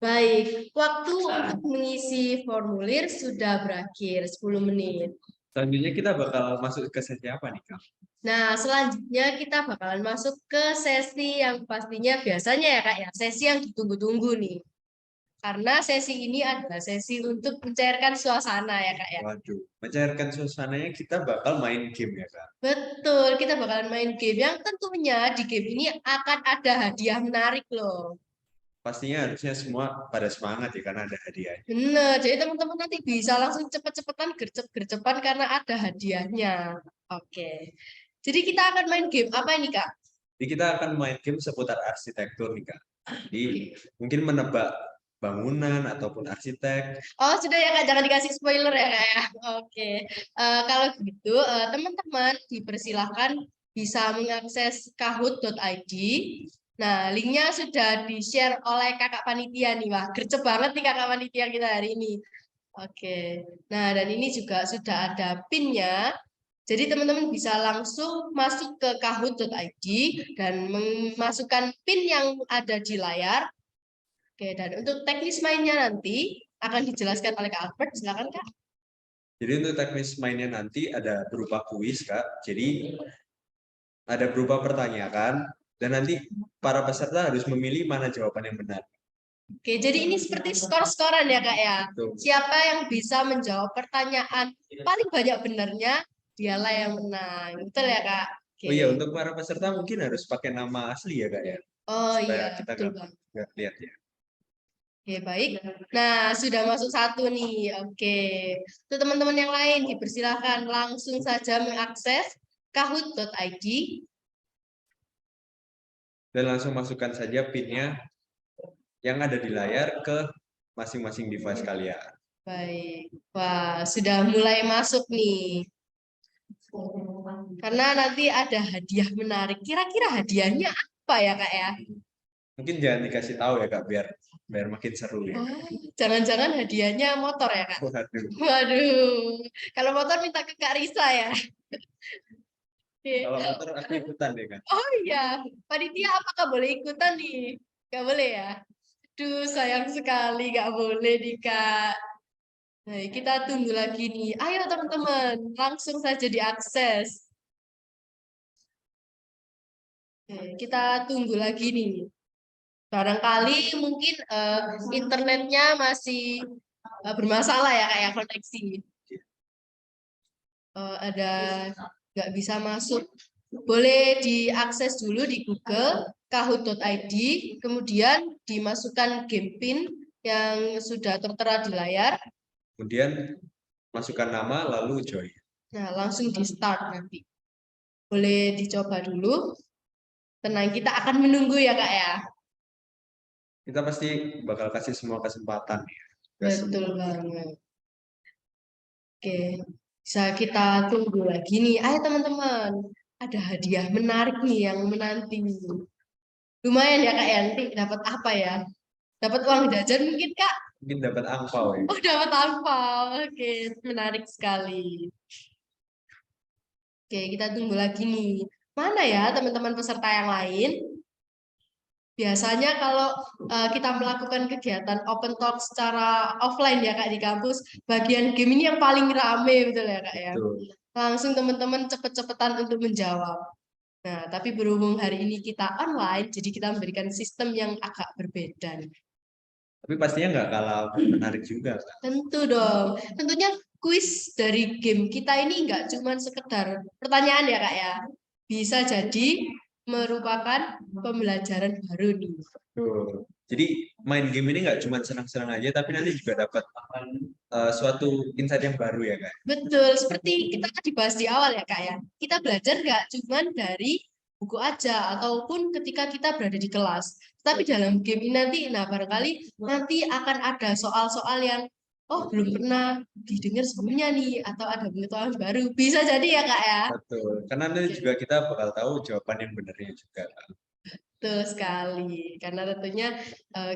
Baik, waktu untuk mengisi formulir sudah berakhir 10 menit. Selanjutnya kita bakal masuk ke sesi apa nih, Kak? Nah, selanjutnya kita bakalan masuk ke sesi yang pastinya biasanya ya Kak ya, sesi yang ditunggu-tunggu nih. Karena sesi ini adalah sesi untuk mencairkan suasana ya Kak ya. Waduh, mencairkan suasananya kita bakal main game ya, Kak? Betul, kita bakalan main game yang tentunya di game ini akan ada hadiah menarik loh. Pastinya harusnya semua pada semangat ya, karena ada hadiah. Bener, jadi teman-teman nanti bisa langsung cepet-cepetan gercep-gercepan karena ada hadiahnya. Oke, jadi kita akan main game apa ini Kak? Jadi kita akan main game seputar arsitektur nih, Kak. Jadi mungkin menebak bangunan ataupun arsitek. Oh sudah ya Kak, jangan dikasih spoiler ya Kak ya. Oke, kalau begitu teman-teman dipersilahkan bisa mengakses kahoot.id. Nah, linknya sudah di-share oleh kakak panitia nih. Wah, gercep banget nih kakak panitia kita hari ini. Oke, nah dan ini juga sudah ada PIN-nya. Jadi teman-teman bisa langsung masuk ke kahoot.id dan memasukkan PIN yang ada di layar. Oke, dan untuk teknis mainnya nanti akan dijelaskan oleh Kak Albert. Silakan Kak. Jadi untuk teknis mainnya nanti ada berupa kuis, Kak. Jadi ada berupa pertanyaan dan nanti para peserta harus memilih mana jawaban yang benar. Oke, jadi ini seperti skor-skoran ya Kak ya. Siapa yang bisa menjawab pertanyaan paling banyak benarnya, dialah yang menang. Betul ya Kak? Oke. Oh iya, untuk para peserta mungkin harus pakai nama asli ya Kak ya. Oh Supaya iya, kita betul nggak Bang. lihat ya. Oke, baik. Nah, sudah masuk satu nih. Oke. Untuk teman-teman yang lain dipersilahkan langsung saja mengakses kahoot.id. Dan langsung masukkan saja PIN-nya yang ada di layar ke masing-masing device kalian. Baik. Wah, sudah mulai masuk nih. Karena nanti ada hadiah menarik. Kira-kira hadiahnya apa ya, Kak ya? Mungkin jangan dikasih tahu ya Kak, biar makin seru ya. Oh, jangan-jangan hadiahnya motor ya, Kak? Waduh. Waduh. Kalau motor minta ke Kak Risa ya. Oke. Kalau motor aku ikutan deh Kak. Oh iya, panitia apakah boleh ikutan nih? Gak boleh ya? Duh, sayang sekali gak boleh nih Kak. Baik, kita tunggu lagi nih. Ayo teman-teman, langsung saja diakses. Oke, kita tunggu lagi nih. Barangkali mungkin internetnya masih bermasalah ya kayak koneksi. Ada nggak bisa masuk. Boleh diakses dulu di Google kahoot.id, kemudian dimasukkan game PIN yang sudah tertera di layar. Kemudian masukkan nama lalu join. Nah, langsung di start nanti. Boleh dicoba dulu. Tenang, kita akan menunggu ya Kak ya. Kita pasti bakal kasih semua kesempatan ya. Betul banget. Oke, bisa kita tunggu lagi nih. Ayo teman-teman, ada hadiah menarik nih yang menanti. Lumayan ya Kak ya, nanti dapat apa ya? Dapat uang jajan mungkin Kak? Mungkin dapat angpau ya. Oh, dapat angpau. Oke, menarik sekali. Oke, kita tunggu lagi nih. Mana ya teman-teman peserta yang lain? Biasanya kalau kita melakukan kegiatan open talk secara offline ya Kak di kampus, bagian game ini yang paling rame betul ya Kak ya. Langsung teman-teman cepet-cepetan untuk menjawab. Nah, tapi berhubung hari ini kita online, jadi kita memberikan sistem yang agak berbeda nih. Tapi pastinya nggak kalah menarik juga Kak. Tentu dong. Tentunya kuis dari game kita ini nggak cuma sekedar pertanyaan ya Kak ya. Bisa jadi merupakan pembelajaran baru nih. Tuh. Jadi main game ini nggak cuma senang-senang aja, tapi nanti juga dapat suatu insight yang baru ya Kak. Betul, seperti kita tadi bahas di awal ya Kak ya. Kita belajar nggak cuma dari buku aja, ataupun ketika kita berada di kelas. Tapi dalam game ini nanti, nah barangkali nanti akan ada soal-soal yang oh belum pernah didengar sebelumnya nih, atau ada pengetahuan baru. Bisa jadi ya Kak ya. Betul, karena nanti juga kita bakal tahu jawaban yang benarnya juga Kak. Betul sekali, karena tentunya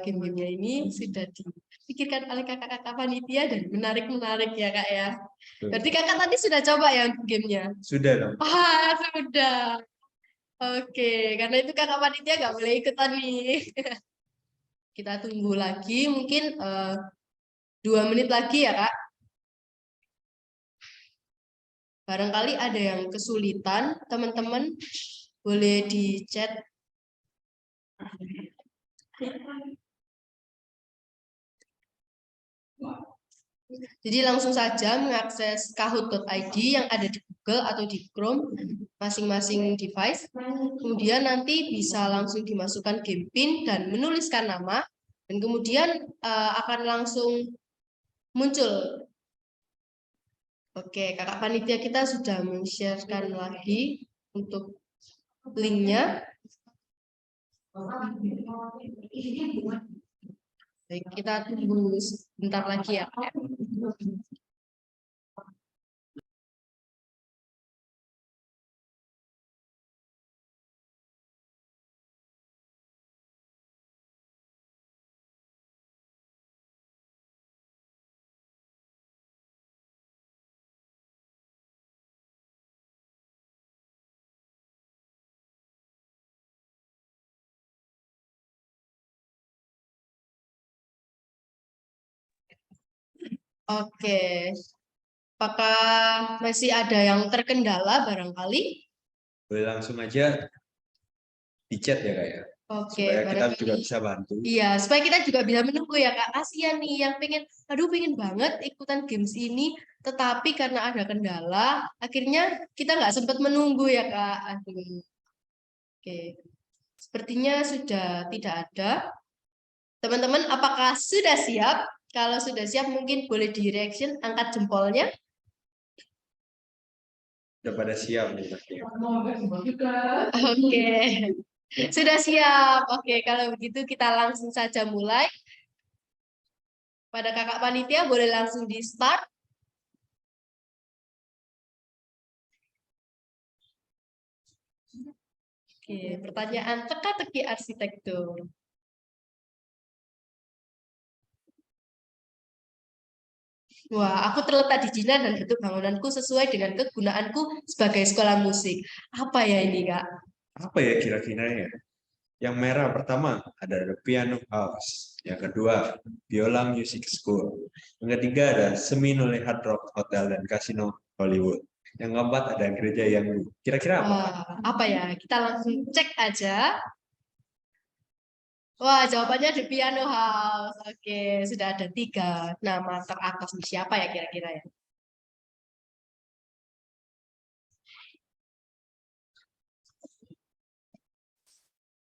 game-gamenya ini sudah dipikirkan oleh kakak-kakak panitia dan menarik-menarik ya Kak ya. Berarti kakak tadi sudah coba ya gamenya? Sudah dong. Wah, sudah. Oke, karena itu kakak panitia nggak boleh ikutan nih. Kita tunggu lagi mungkin 2 menit lagi ya Kak. Barangkali ada yang kesulitan, teman-teman boleh di chat. Jadi langsung saja mengakses kahoot.id yang ada di Google atau di Chrome masing-masing device. Kemudian nanti bisa langsung dimasukkan game pin dan menuliskan nama. Dan kemudian akan langsung muncul. Oke, kakak panitia kita sudah men-sharekan lagi untuk linknya. Baik, kita tunggu sebentar lagi ya. Oke, apakah masih ada yang terkendala barangkali? Boleh langsung aja di chat ya Kak ya. Oke, Supaya kita barangkali. juga bisa bantu. Iya, supaya kita juga bisa menunggu ya Kak. Kasihan nih yang pengen, aduh pengen banget ikutan games ini, tetapi karena ada kendala, akhirnya kita nggak sempat menunggu ya Kak. Aduh. Oke, sepertinya sudah tidak ada. Teman-teman, apakah sudah siap? Kalau sudah siap, mungkin boleh di reaction, angkat jempolnya. Udah pada siap nih pasti. Oke, sudah siap. Oke, kalau begitu kita langsung saja mulai. Pada kakak panitia boleh langsung di start. Oke, pertanyaan teka-teki arsitektur. Wah, aku terletak di Cina dan bentuk bangunanku sesuai dengan kegunaanku sebagai sekolah musik. Apa ya ini, Kak? Apa ya kira-kira ya? Yang merah pertama ada The Piano House. Yang kedua, Biola Music School. Yang ketiga ada Seminole Hard Rock Hotel dan Casino Hollywood. Yang keempat ada Gereja Yang. Kira-kira apa? Wah, apa ya? Kita langsung cek aja. Wah, jawabannya The Piano House. Oke, sudah ada 3 nama teratas nih. Siapa ya kira-kira ya?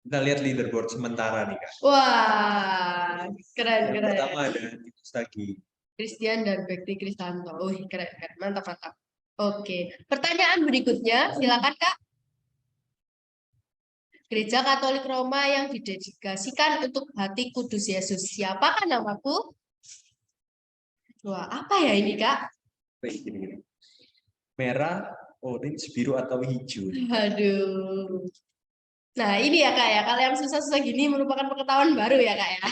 Kita lihat leaderboard sementara nih Kak. Wah, keren. Yang pertama ada Titus Tagi. Christian dan Bekti Kristanto. Wih, keren. Mantap, mantap. Oke, pertanyaan berikutnya. Silakan, Kak. Gereja Katolik Roma yang didedikasikan untuk hati kudus Yesus. Siapakah namaku? Wah, apa ya ini, Kak? Gini. Merah, orange, biru, atau hijau. Aduh. Nah, ini ya, Kak ya. Kalau yang susah-susah gini merupakan pengetahuan baru ya, Kak ya.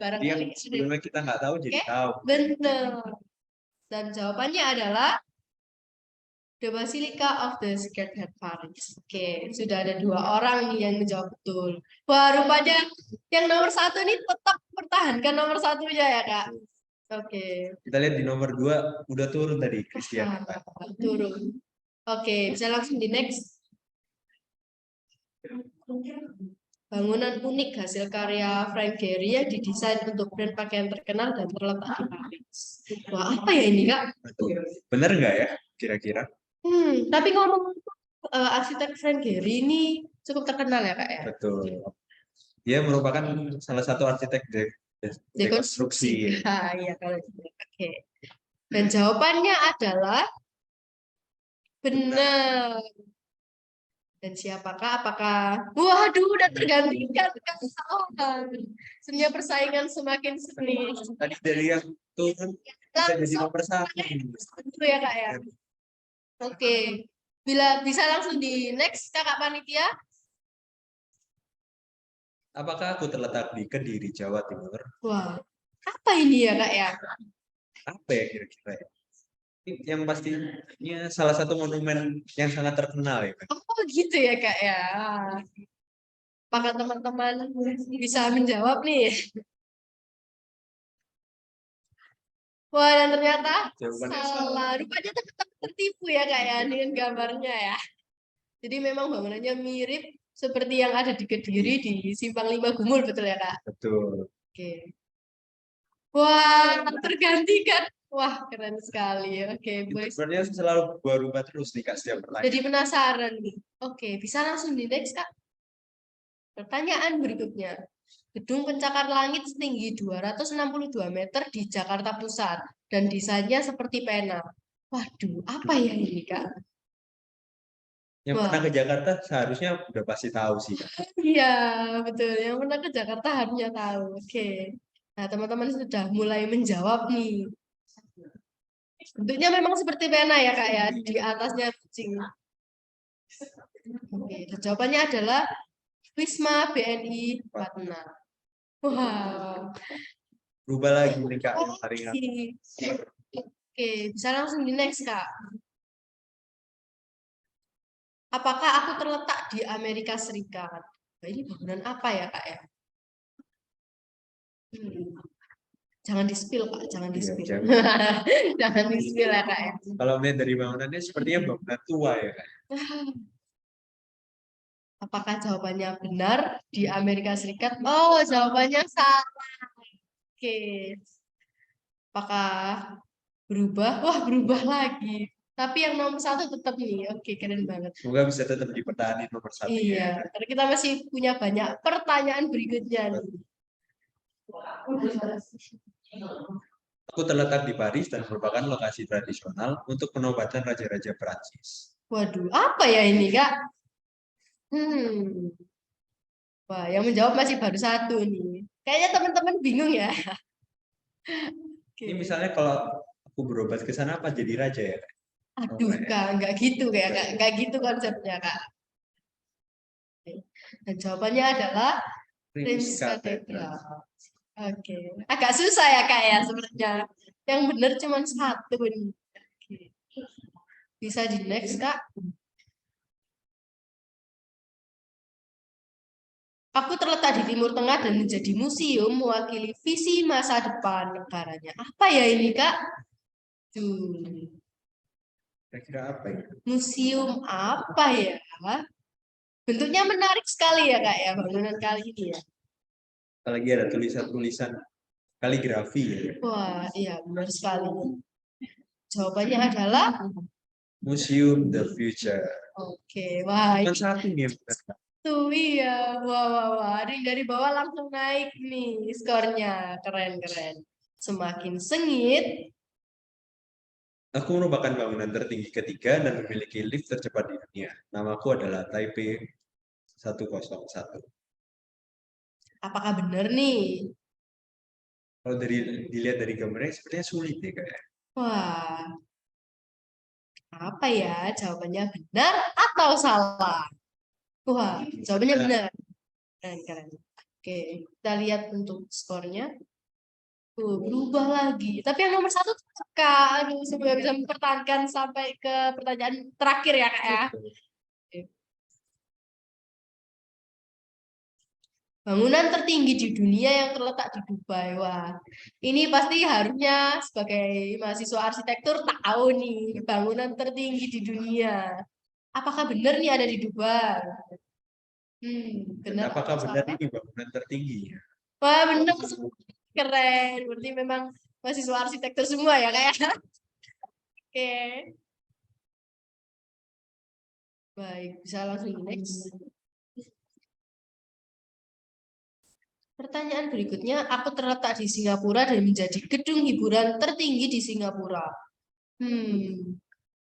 Barangkali sebelumnya kita nggak tahu, jadi tahu. Benar. Dan jawabannya adalah The Basilica of the Sacred Heart Parish. Oke, sudah ada 2 orang nih yang menjawab betul. Wah, rupanya yang nomor 1 ini tetap pertahankan nomor 1-nya ya, Kak. Oke. Kita lihat di nomor 2 udah turun tadi, Christian. Turun. Oke, bisa langsung di next. Bangunan unik hasil karya Frank Gehry yang didesain untuk brand pakaian terkenal dan terletak di Paris. Wah, apa ya ini, Kak? Bener nggak ya, kira-kira? Tapi ngomong arsitek Frank Gehry ini cukup terkenal ya, Kak ya? Betul. Dia merupakan salah satu arsitek dekonstruksi. Iya, kalau gitu. Oke. Dan jawabannya adalah benar. Dan siapakah? Apakah? Waduh, udah tergantikan kesalahan. Sebenarnya persaingan semakin seni. Tadi dari yang turun bisa jadi nomor 1. Itu ya, Kak ya. Oke. Bila bisa langsung di next, Kakak panitia. Apakah aku terletak di Kediri, Jawa Timur? Wah, apa ini ya, Kak ya? Apa ya kira-kira ya? Yang pastinya salah satu monumen yang sangat terkenal ya, Kak. Oh gitu ya, Kak ya. Apakah teman-teman bisa menjawab nih? Wah, dan ternyata Jawabannya salah. Rupanya tetap tertipu ya Kak ya dengan gambarnya ya. Jadi memang bangunannya mirip seperti yang ada di Kediri di Simpang 5 Gumul, betul ya Kak? betul. Oke. Wah, tergantikan. Wah, keren sekali. Oke, boys. Sebenarnya selalu berubah terus nih Kak setiap pertanyaan. Jadi penasaran nih. Oke, bisa langsung di next Kak. Pertanyaan berikutnya. Gedung pencakar langit setinggi 262 meter di Jakarta Pusat dan desainnya seperti pena. Waduh, apa ya ini Kak? Yang Wah. pernah ke Jakarta seharusnya udah pasti tahu sih Kak. Iya, betul. Yang pernah ke Jakarta harusnya tahu. Oke. Nah, teman-teman sudah mulai menjawab nih. Bentuknya memang seperti pena ya, Kak ya. Di atasnya kucing. Oke, dan jawabannya adalah Wisma BNI 46. Wow. Berubah lagi nih Kak yang paling Oke, bisa langsung di next, Kak. Apakah aku terletak di Amerika Serikat? Nah, ini bangunan apa ya, Kak ya? Jangan di-spill, Kak. Jangan di-spill. jangan. Jangan di-spill ya, Kak ya. Kalau melihat dari bangunannya sepertinya bangunan tua ya Kak. Apakah jawabannya benar di Amerika Serikat? Oh, jawabannya salah. Oke. Apakah berubah? Wah, berubah lagi. Tapi yang nomor 1 tetap nih. Oke, keren banget. Semoga bisa tetap dipertahankan nomor 1. Iya, karena kita masih punya banyak pertanyaan berikutnya nih. Aku terletak di Paris dan merupakan lokasi tradisional untuk penobatan raja-raja Prancis. Waduh, apa ya ini, Kak? Wah, yang menjawab masih baru 1 nih. Kayaknya teman-teman bingung ya. Ini misalnya kalau aku berobat ke sana apa jadi raja ya Kak? Aduh, Kak, nggak gitu kayak Kak. Nggak gitu konsepnya, Kak. Oke. Dan jawabannya adalah Reims Cathedral. Oke. Agak susah ya, Kak ya sebenarnya. Yang benar cuma 1 nih. Oke. Bisa di next, Kak. Aku terletak di Timur Tengah dan menjadi museum mewakili visi masa depan negaranya. Apa ya ini, Kak? Kira-kira apa ya? Museum apa ya? Bentuknya menarik sekali ya, Kak ya, bangunan kali ini ya. Apalagi ada tulisan-tulisan kaligrafi ya. Wah, iya benar sekali. Jawabannya adalah Museum the Future. Oke, wah. Cuma 1 nih yang benar, Kak. Tuh iya, wah. Dari bawah langsung naik nih skornya, keren. Semakin sengit. Aku merupakan bangunan tertinggi ketiga dan memiliki lift tercepat di dunia. Namaku adalah Taipei 101. Apakah benar nih? Kalau dilihat dari gambarnya sepertinya sulit ya Kak ya. Wah, apa ya? Jawabannya benar atau salah? Wah, jawabannya benar. Keren. Oke, kita lihat untuk skornya. Berubah lagi. Tapi yang nomor 1 tetap, Kak. Aduh, semoga bisa mempertahankan sampai ke pertanyaan terakhir ya, Kak ya. Oke. Bangunan tertinggi di dunia yang terletak di Dubai. Wah, ini pasti harusnya sebagai mahasiswa arsitektur tahu nih, bangunan tertinggi di dunia. Apakah benar nih ada di Dubai? Benar. Apakah benar ini bangunan tertinggi? Wah, benar. Keren. Berarti memang mahasiswa arsitektur semua ya, Kak ya. Oke. Baik, bisa langsung next. Pertanyaan berikutnya, aku terletak di Singapura dan menjadi gedung hiburan tertinggi di Singapura.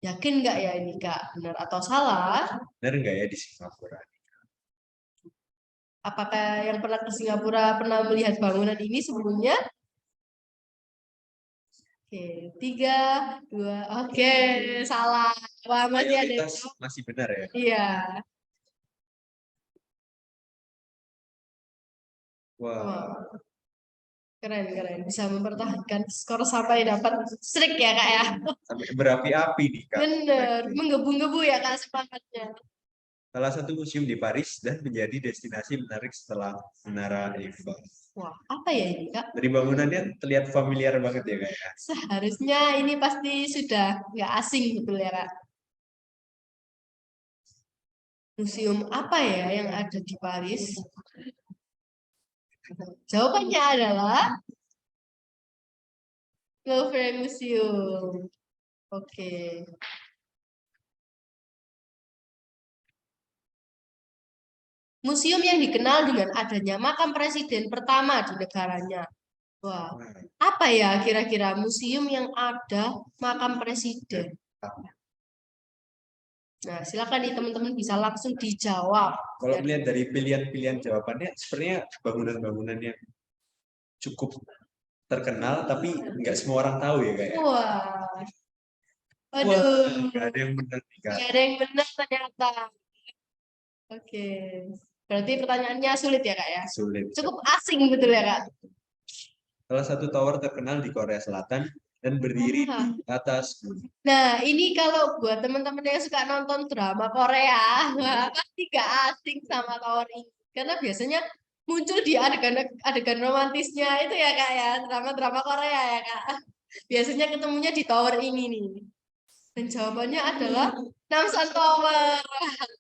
Yakin nggak ya ini, Kak? Benar atau salah? Benar nggak ya di Singapura? Apakah yang pernah ke Singapura pernah melihat bangunan ini sebelumnya? Oke, 3, 2, oke, salah. Wah, masih ada. Masih benar ya? Iya. Wow. Keren. Bisa mempertahankan skor sampai dapat streak ya, Kak ya. Sampai berapi-api nih, Kak. Bener, menggebu-gebu ya, Kak, semangatnya. salah satu museum di Paris dan menjadi destinasi menarik setelah Menara Eiffel. Wah, apa ya ini, Kak? Dari bangunannya terlihat familiar banget ya, Kak ya. Seharusnya ini pasti sudah nggak asing betul ya, Kak? Museum apa ya yang ada di Paris? Jawabannya adalah Louvre Museum. Oke. Museum yang dikenal dengan adanya makam presiden pertama di negaranya. Wah, apa ya kira-kira museum yang ada makam presiden? Nah, silakan nih teman-teman bisa langsung dijawab. Kalau melihat dari pilihan-pilihan jawabannya, sebenarnya bangunan-bangunan yang cukup terkenal, tapi nggak semua orang tahu ya, Kak ya. Wah, Wah, aduh, nggak ada yang benar nih, Kak. nggak ada yang benar ternyata. Oke, berarti pertanyaannya sulit ya, Kak ya? Sulit. Cukup asing betul ya, Kak? Salah satu tower terkenal di Korea Selatan dan berdiri di atas gunung. Nah, ini kalau buat teman-teman yang suka nonton drama Korea, wah, pasti gak asing sama tower ini. Karena biasanya muncul di adegan romantisnya itu ya, Kak ya, drama-drama Korea ya, Kak. Biasanya ketemunya di tower ini nih. Dan jawabannya adalah Namsan Tower.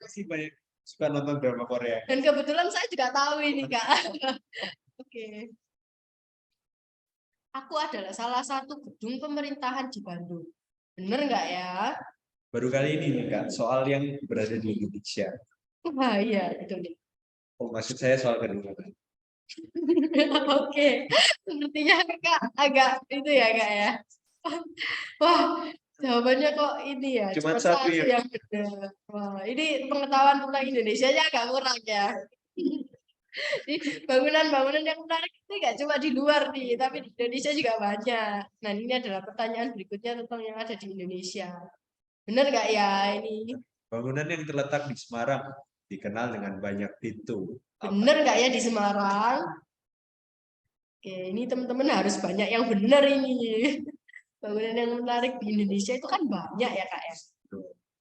Pasti banyak suka nonton drama Korea. Dan kebetulan saya juga tahu ini, Kak. Oke. Aku adalah salah satu gedung pemerintahan di Bandung. Bener nggak ya? Baru kali ini nih, Kak, soal yang berada di Indonesia. Wah, iya, itu nih. Oh, maksud saya soal gedung. Oke, sepertinya Kak agak itu ya, Kak ya. Wah, jawabannya kok ini ya, Cuma cuma satu satu yang yang benar. Wah, ini pengetahuan tentang Indonesia-nya agak kurang ya. Bangunan-bangunan yang menarik itu nggak cuma di luar nih, tapi di Indonesia juga banyak. Nah, ini adalah pertanyaan berikutnya tentang yang ada di Indonesia. Benar nggak ya ini? Bangunan yang terletak di Semarang dikenal dengan banyak pintu. Benar nggak ya di Semarang? Oke, ini teman-teman harus banyak yang benar ini. Bangunan yang menarik di Indonesia itu kan banyak ya, Kak ya?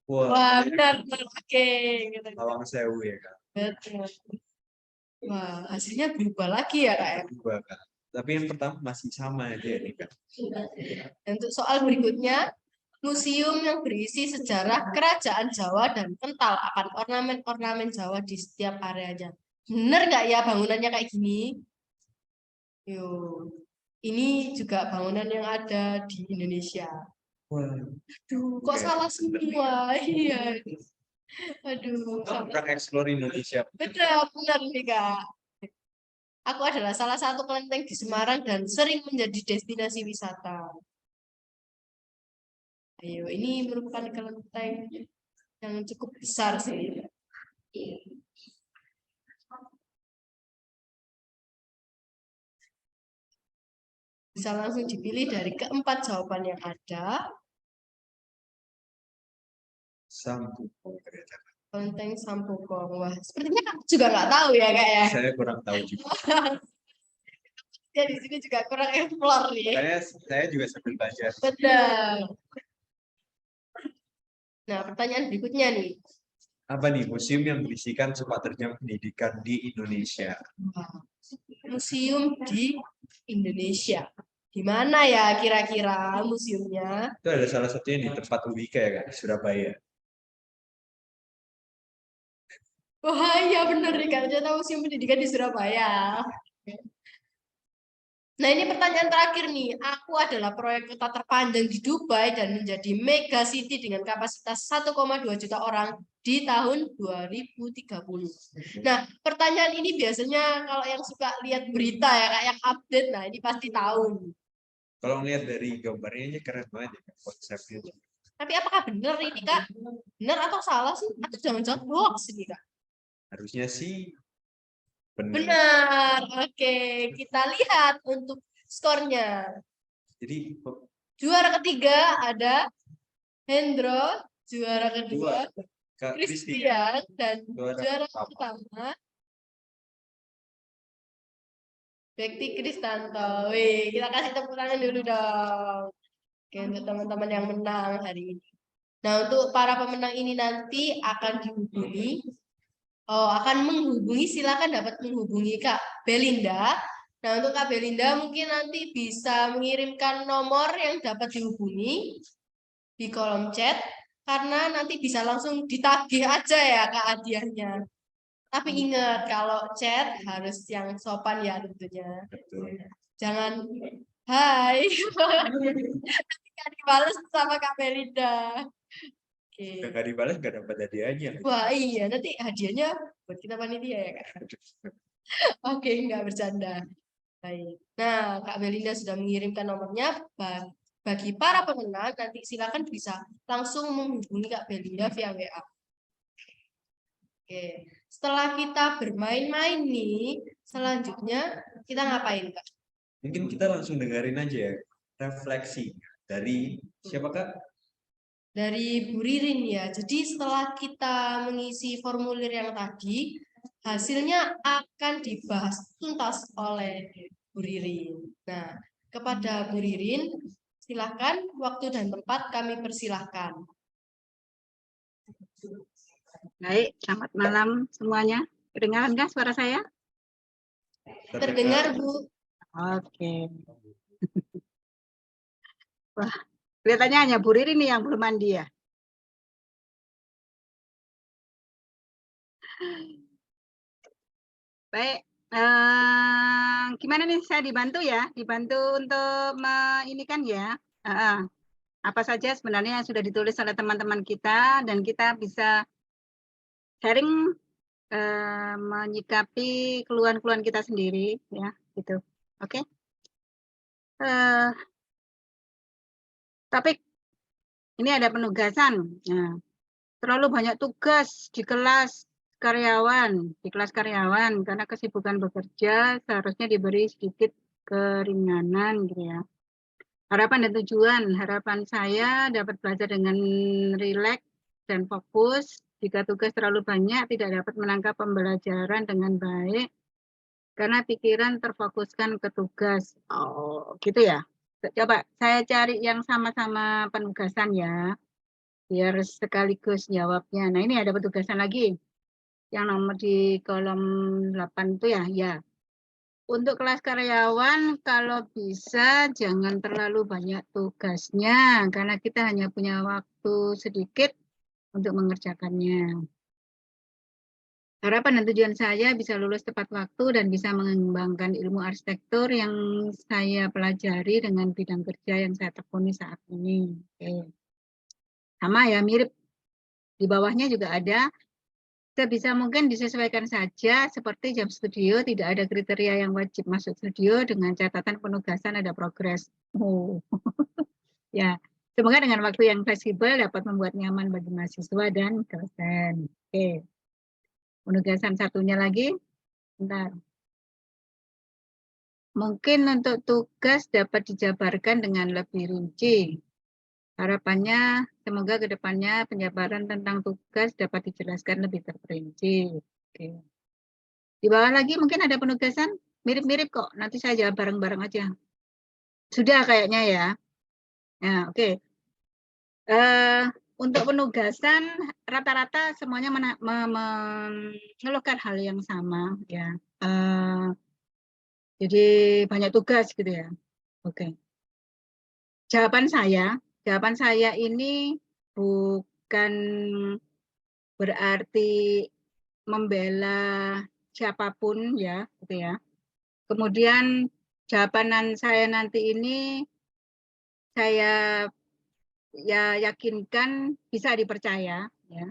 Wah, benar. Oke. Gitu. Lawang Sewu ya, Kak. Betul. Wah, hasilnya berubah lagi ya, Kak ya? Berubah, Kak. Tapi yang pertama masih sama aja nih, Kak. Dan untuk soal berikutnya, museum yang berisi sejarah kerajaan Jawa dan kental akan ornamen-ornamen Jawa di setiap areanya. Bener nggak ya bangunannya kayak gini? Yo, ini juga bangunan yang ada di Indonesia. Wah. Aduh, kok salah semua? Iya. Aduh, Kurang eksplor Indonesia. benar nih, Kak. Aku adalah salah satu kelenteng di Semarang dan sering menjadi destinasi wisata. Ayo, ini merupakan kelenteng yang cukup besar sih. Bisa langsung dipilih dari keempat jawaban yang ada. Sampokong. Kelenteng Sampokong. Wah, sepertinya aku juga nggak tahu ya, Kak ya. Saya kurang tahu juga. Ya, di sini juga kurang explore nih. Saya juga sambil belajar. Betul. Nah, pertanyaan berikutnya nih. Apa nih museum yang berisikan sepaterjang pendidikan di Indonesia? Museum di Indonesia. Di mana ya kira-kira museumnya? Itu ada salah satunya di tempat UIK ya, Kak, Surabaya. Wah, iya bener nih, Kak. Ternyata museum pendidikan di Surabaya. Nah, ini pertanyaan terakhir nih. Aku adalah proyek kota terpanjang di Dubai dan menjadi mega city dengan kapasitas 1,2 juta orang di tahun 2030. Nah, pertanyaan ini biasanya kalau yang suka lihat berita ya, Kak, yang update, nah ini pasti tahu. Kalau ngeliat dari gambarnya keren banget ya, konsepnya. Tapi apakah benar ini, Kak? Benar atau salah sih? Atau jangan-jangan hoax ini, Kak? Harusnya sih benar. Benar. Oke, kita lihat untuk skornya. Jadi Juara ketiga ada Hendro, juara kedua Kak Christian, dan Juara juara pertama Bekti Kristanto. Wih, kita kasih tepuk tangan dulu dong. Oke, untuk teman-teman yang menang hari ini. Nah, untuk para pemenang ini nanti akan dihubungi akan menghubungi, silakan dapat menghubungi Kak Belinda. Nah, untuk Kak Belinda mungkin nanti bisa mengirimkan nomor yang dapat dihubungi di kolom chat, karena nanti bisa langsung ditagih aja ya Kak hadiahnya. Tapi ingat, kalau chat harus yang sopan ya tentunya. Jangan, hai. Nanti gak dibales sama Kak Belinda. Oke. Nggak dibalas nggak dapat hadiahnya. Wah iya, nanti hadiahnya buat kita panitia ya Kak. Oke, nggak bercanda. Baik. Nah, Kak Belinda sudah mengirimkan nomornya. Bagi para pemenang, nanti silakan bisa langsung menghubungi Kak Belinda via WA. Oke, setelah kita bermain-main nih, selanjutnya kita ngapain Kak? Mungkin kita langsung dengerin aja ya refleksi dari siapa Kak? Dari Bu Ririn ya. Jadi setelah kita mengisi formulir yang tadi, hasilnya akan dibahas tuntas oleh Bu Ririn. Nah, kepada Bu Ririn, silakan waktu dan tempat kami persilahkan. Baik, selamat malam semuanya. Kedengaran nggak suara saya? Terdengar, Bu. Oke. Wah, kelihatannya hanya Bu Riri nih yang belum mandi ya. Baik, gimana nih saya dibantu ya? Dibantu untuk ini kan ya. Apa saja sebenarnya yang sudah ditulis oleh teman-teman kita dan kita bisa sharing menyikapi keluhan-keluhan kita sendiri ya, gitu. Oke. Topik ini ada penugasan. Nah, terlalu banyak tugas di kelas karyawan, karena kesibukan bekerja seharusnya diberi sedikit keringanan gitu ya. Harapan dan tujuan, harapan saya dapat belajar dengan rileks dan fokus. Jika tugas terlalu banyak, tidak dapat menangkap pembelajaran dengan baik, karena pikiran terfokuskan ke tugas. Oh, gitu ya. Coba saya cari yang sama-sama penugasan ya, biar sekaligus jawabnya. Nah, ini ada penugasan lagi. Yang nomor di kolom 8 itu ya. Untuk kelas karyawan, kalau bisa jangan terlalu banyak tugasnya, karena kita hanya punya waktu sedikit untuk mengerjakannya. Harapan dan tujuan saya bisa lulus tepat waktu dan bisa mengembangkan ilmu arsitektur yang saya pelajari dengan bidang kerja yang saya tekuni saat ini. Oke. Sama ya, mirip. Di bawahnya juga ada. Sebisa mungkin disesuaikan saja, seperti jam studio, tidak ada kriteria yang wajib masuk studio, dengan catatan penugasan ada progres. Oh. Ya, semoga dengan waktu yang fleksibel dapat membuat nyaman bagi mahasiswa dan dosen. Oke. Penugasan satunya lagi. Bentar. Mungkin untuk tugas dapat dijabarkan dengan lebih rinci. Harapannya semoga ke depannya penjabaran tentang tugas dapat dijelaskan lebih terperinci. Oke. Di bawah lagi mungkin ada penugasan mirip-mirip kok. Nanti saya jawab bareng-bareng aja. Sudah kayaknya ya. Nah, oke. Untuk penugasan rata-rata semuanya mengeluhkan hal yang sama ya. Jadi banyak tugas gitu ya. Oke. Jawaban saya ini bukan berarti membela siapapun ya, gitu ya. Kemudian jawaban saya nanti ini saya ya yakinkan bisa dipercaya ya.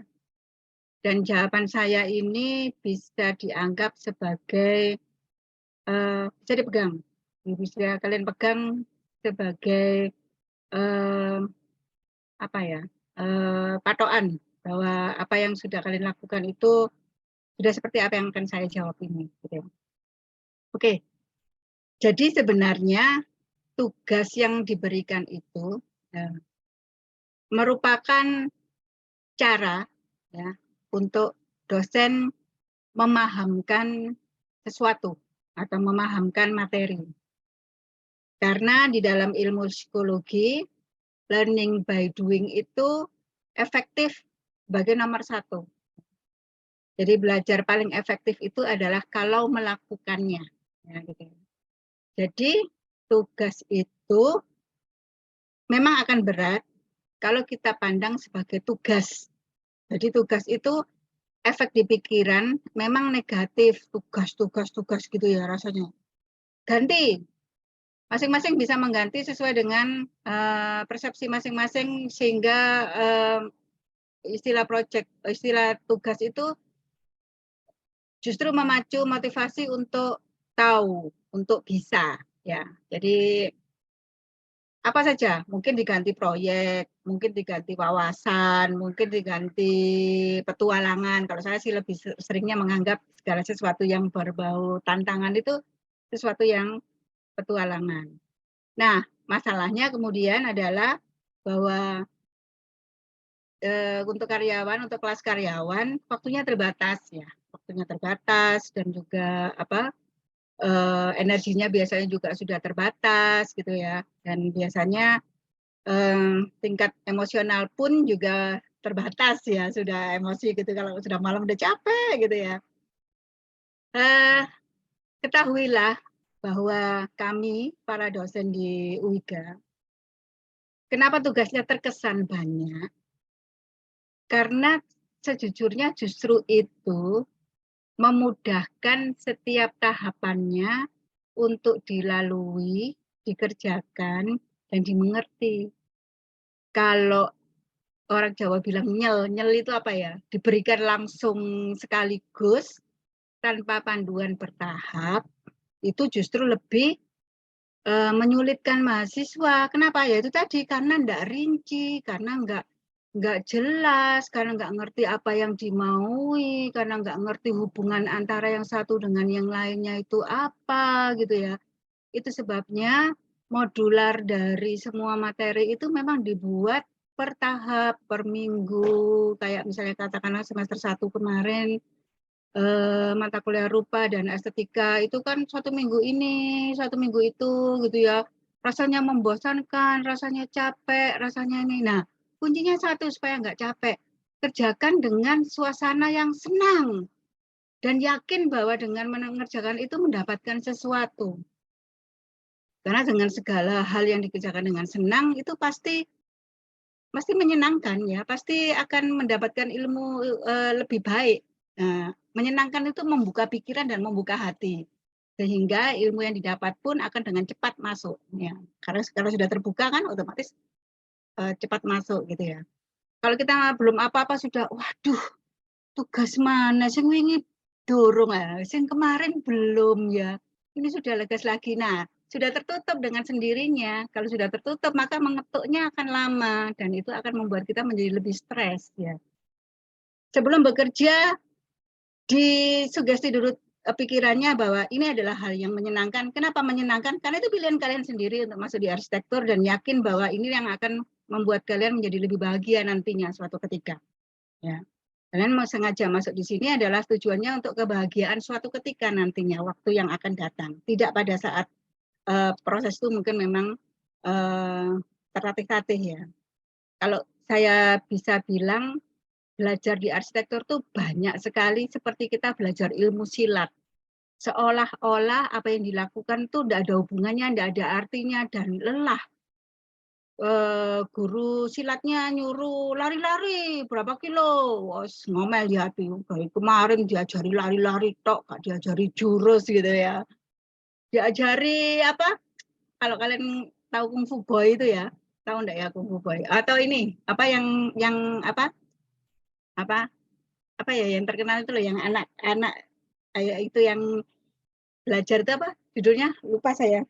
Dan jawaban saya ini bisa dianggap sebagai bisa dipegang, bisa kalian pegang sebagai patokan bahwa apa yang sudah kalian lakukan itu sudah seperti apa yang akan saya jawab ini. Gitu. Oke, jadi sebenarnya tugas yang diberikan itu merupakan cara ya untuk dosen memahamkan sesuatu atau memahamkan materi. Karena di dalam ilmu psikologi, learning by doing itu efektif sebagai nomor 1. Jadi belajar paling efektif itu adalah kalau melakukannya. Ya, gitu. Jadi tugas itu memang akan berat kalau kita pandang sebagai tugas. Jadi tugas itu efek di pikiran memang negatif, tugas gitu ya rasanya. Ganti, masing-masing bisa mengganti sesuai dengan persepsi masing-masing sehingga istilah tugas itu justru memacu motivasi untuk tahu, untuk bisa ya. Jadi apa saja, mungkin diganti proyek, mungkin diganti wawasan, mungkin diganti petualangan. Kalau saya sih lebih seringnya menganggap segala sesuatu yang berbau tantangan itu sesuatu yang petualangan. Nah, masalahnya kemudian adalah bahwa untuk karyawan, untuk kelas karyawan, waktunya terbatas ya, waktunya terbatas dan juga energinya biasanya juga sudah terbatas gitu ya, dan biasanya tingkat emosional pun juga terbatas ya, sudah emosi gitu kalau sudah malam udah capek gitu ya. Ketahuilah bahwa kami para dosen di UIGA, kenapa tugasnya terkesan banyak? Karena sejujurnya justru itu memudahkan setiap tahapannya untuk dilalui, dikerjakan, dan dimengerti. Kalau orang Jawa bilang nyel itu apa ya? Diberikan langsung sekaligus tanpa panduan bertahap, itu justru lebih menyulitkan mahasiswa. Kenapa? Ya itu tadi, karena enggak rinci, karena nggak jelas, karena nggak ngerti apa yang dimaui, karena nggak ngerti hubungan antara yang satu dengan yang lainnya itu apa gitu ya. Itu sebabnya modular dari semua materi itu memang dibuat per tahap, per minggu, kayak misalnya katakanlah semester 1 kemarin mata kuliah rupa dan estetika itu kan 1 minggu ini, 1 minggu itu gitu ya. Rasanya membosankan, rasanya capek, rasanya ini. Nah, kuncinya satu supaya nggak capek, kerjakan dengan suasana yang senang dan yakin bahwa dengan mengerjakan itu mendapatkan sesuatu. Karena dengan segala hal yang dikerjakan dengan senang itu pasti menyenangkan ya, pasti akan mendapatkan ilmu lebih baik. Nah, menyenangkan itu membuka pikiran dan membuka hati, sehingga ilmu yang didapat pun akan dengan cepat masuk. Ya, karena kalau sudah terbuka kan otomatis cepat masuk gitu ya. Kalau kita belum apa-apa sudah, waduh, tugas mana sing wingi dorong sing kemarin belum ya. Ini sudah legas lagi. Nah, sudah tertutup dengan sendirinya. Kalau sudah tertutup maka mengetuknya akan lama dan itu akan membuat kita menjadi lebih stres ya. Sebelum bekerja disugesti dulu pikirannya bahwa ini adalah hal yang menyenangkan. Kenapa menyenangkan? Karena itu pilihan kalian sendiri untuk masuk di arsitektur dan yakin bahwa ini yang akan membuat kalian menjadi lebih bahagia nantinya suatu ketika. Ya. Kalian mau sengaja masuk di sini adalah tujuannya untuk kebahagiaan suatu ketika nantinya, waktu yang akan datang. Tidak pada saat proses itu mungkin memang tertatih-tatih ya. Kalau saya bisa bilang belajar di arsitektur tuh banyak sekali seperti kita belajar ilmu silat. Seolah-olah apa yang dilakukan tuh tidak ada hubungannya, tidak ada artinya dan lelah. Guru silatnya nyuruh lari-lari berapa kilo, ngomel di hati. Kemarin diajari lari-lari tok, gak diajari jurus gitu ya. Diajari apa? Kalau kalian tahu Kung Fu Boy itu ya, tahu enggak ya Kung Fu Boy? Atau ini apa yang apa ya yang terkenal itu loh, yang anak-anak kayak itu yang belajar itu apa? Judulnya lupa saya.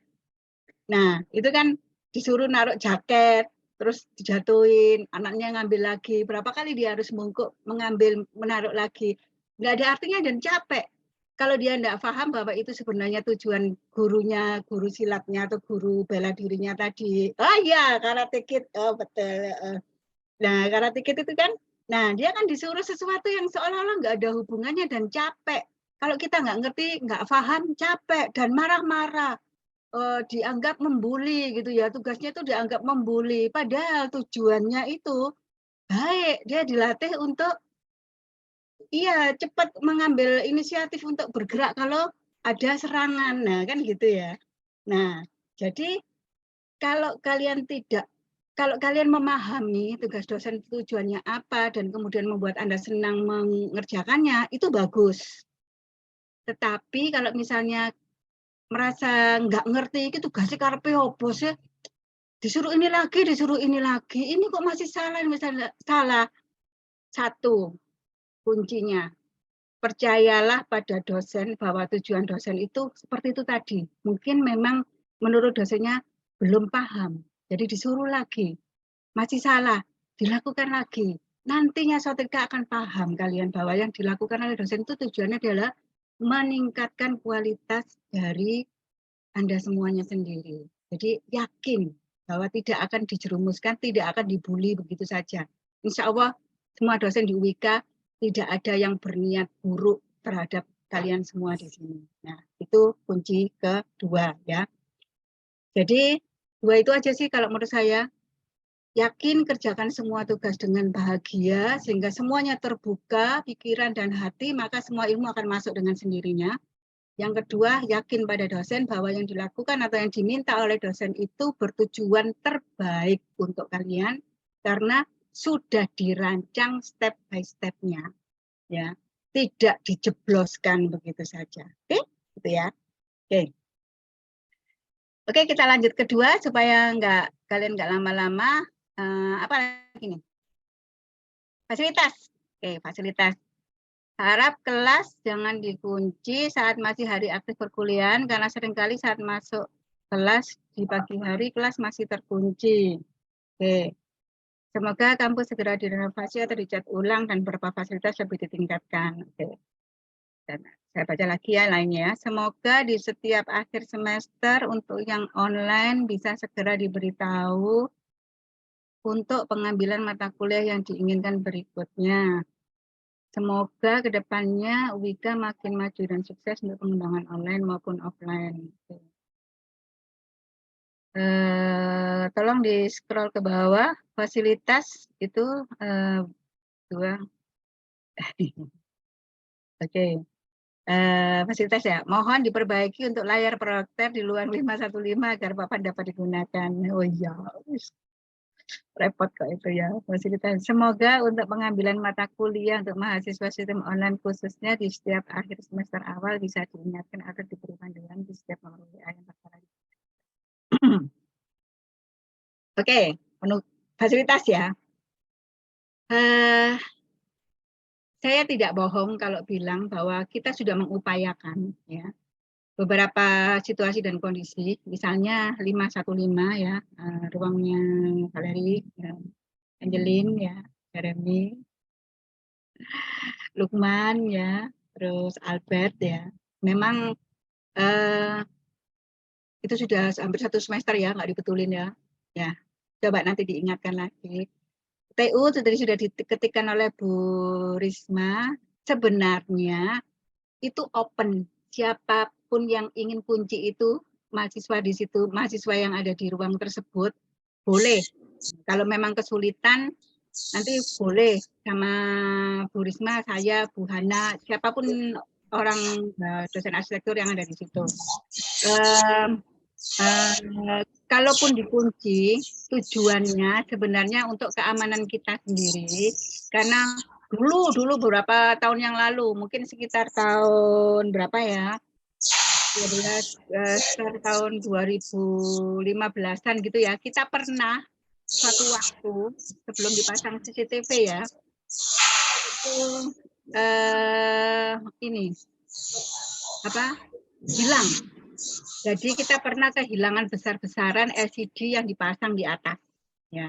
Nah, itu kan disuruh naruh jaket, terus dijatuhin, anaknya ngambil lagi. Berapa kali dia harus mengambil, menaruh lagi. Nggak ada artinya dan capek. Kalau dia nggak paham bahwa itu sebenarnya tujuan gurunya, guru silatnya atau guru bela dirinya tadi. Oh iya, Karate Kid. Oh betul. Nah, Karate Kid itu kan, nah dia kan disuruh sesuatu yang seolah-olah nggak ada hubungannya dan capek. Kalau kita nggak ngerti, nggak paham, capek dan marah-marah. Dianggap membuli gitu ya, tugasnya itu dianggap membuli, padahal tujuannya itu baik, dia dilatih untuk iya cepat mengambil inisiatif untuk bergerak kalau ada serangan, nah kan gitu ya. Nah, jadi kalau kalian memahami tugas dosen tujuannya apa dan kemudian membuat Anda senang mengerjakannya, itu bagus. Tetapi kalau misalnya merasa nggak ngerti, itu tugasnya karepe opo sih, disuruh ini lagi, ini kok masih salah, misalnya salah. Satu, kuncinya, percayalah pada dosen bahwa tujuan dosen itu seperti itu tadi. Mungkin memang menurut dosennya belum paham, jadi disuruh lagi. Masih salah, dilakukan lagi. Nantinya suatu ketika akan paham kalian bahwa yang dilakukan oleh dosen itu tujuannya adalah meningkatkan kualitas dari Anda semuanya sendiri. Jadi yakin bahwa tidak akan dijerumuskan, tidak akan dibully begitu saja. Insya Allah semua dosen di UWIKA tidak ada yang berniat buruk terhadap kalian semua di sini. Nah, itu kunci kedua ya. Jadi dua itu aja sih kalau menurut saya. Yakin kerjakan semua tugas dengan bahagia sehingga semuanya terbuka pikiran dan hati, maka semua ilmu akan masuk dengan sendirinya. Yang kedua, yakin pada dosen bahwa yang dilakukan atau yang diminta oleh dosen itu bertujuan terbaik untuk kalian karena sudah dirancang step by step-nya. Ya, tidak dijebloskan begitu saja. Oke, gitu ya. Oke. Oke, kita lanjut kedua supaya kalian nggak lama-lama. Apa lagi nih? Fasilitas. Oke, fasilitas. Harap kelas jangan dikunci saat masih hari aktif perkuliahan karena seringkali saat masuk kelas di pagi hari kelas masih terkunci. Oke. Semoga kampus segera direnovasi atau dicat ulang dan beberapa fasilitas lebih ditingkatkan. Oke. Dan saya baca lagi ya lainnya. Semoga di setiap akhir semester untuk yang online bisa segera diberitahu untuk pengambilan mata kuliah yang diinginkan berikutnya. Semoga kedepannya UWIKA makin maju dan sukses untuk pengembangan online maupun offline. Tolong di scroll ke bawah, fasilitas itu dua. Oke. Fasilitas ya, mohon diperbaiki untuk layar proyektor di luar 515 agar papan dapat digunakan. Oh iya. Repot kok itu ya fasilitas. Semoga untuk pengambilan mata kuliah untuk mahasiswa sistem online khususnya di setiap akhir semester awal bisa diingatkan atau diberi panduan di setiap nomor WA yang tertera. Oke, fasilitas ya. Saya tidak bohong kalau bilang bahwa kita sudah mengupayakan ya beberapa situasi dan kondisi, misalnya 515 ya, ruangnya Valeri, ya, Angelin ya, Jeremy, Lukman ya, terus Albert ya. Memang itu sudah hampir 1 semester ya, nggak dibetulin ya. Ya, coba nanti diingatkan lagi. TU tadi sudah diketikkan oleh Bu Risma, sebenarnya itu open, siapapun yang ingin kunci itu mahasiswa di situ, mahasiswa yang ada di ruang tersebut boleh. Kalau memang kesulitan nanti boleh sama Bu Risma, saya, Bu Hana, siapapun orang dosen arsitektur yang ada di situ. Kalaupun dikunci, tujuannya sebenarnya untuk keamanan kita sendiri, karena dulu beberapa tahun yang lalu, mungkin sekitar tahun berapa ya, 12, tahun 2015-an gitu ya, kita pernah suatu waktu sebelum dipasang CCTV ya, itu ini apa hilang. Jadi kita pernah kehilangan besar-besaran LCD yang dipasang di atas ya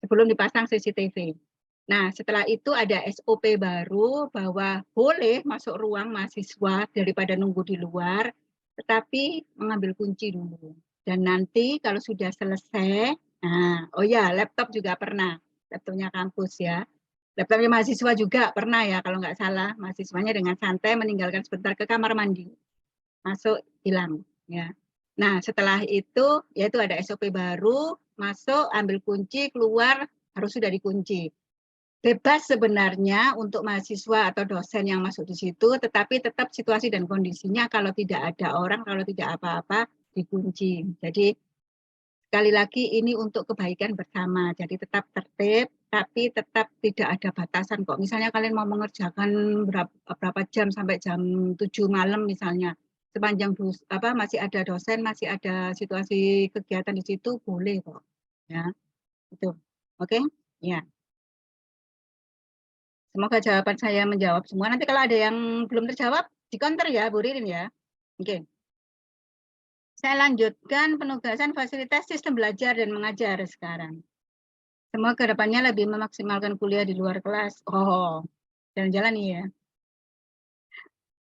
sebelum dipasang CCTV. Nah, setelah itu ada SOP baru bahwa boleh masuk ruang mahasiswa daripada nunggu di luar, tetapi mengambil kunci dulu. Dan nanti kalau sudah selesai, nah, oh ya, laptop juga pernah, laptopnya kampus ya. Laptopnya mahasiswa juga pernah ya, kalau nggak salah, mahasiswanya dengan santai meninggalkan sebentar ke kamar mandi. Masuk, hilang. Ya. Nah, setelah itu, yaitu ada SOP baru, masuk, ambil kunci, keluar, harus sudah dikunci. bebas sebenarnya untuk mahasiswa atau dosen yang masuk di situ, tetapi tetap situasi dan kondisinya kalau tidak ada orang, kalau tidak apa-apa dikunci. Jadi sekali lagi ini untuk kebaikan bersama. Jadi tetap tertib, tapi tetap tidak ada batasan kok. Misalnya kalian mau mengerjakan berapa jam sampai jam 7 malam misalnya, sepanjang masih ada dosen, masih ada situasi kegiatan di situ boleh kok. Ya, itu. Oke? Ya. Semoga jawaban saya menjawab semua. Nanti kalau ada yang belum terjawab, di counter ya, Bu Ririn ya. Oke. Saya lanjutkan penugasan fasilitas sistem belajar dan mengajar sekarang. Semoga kedepannya lebih memaksimalkan kuliah di luar kelas. Oh, jalan-jalan nih ya.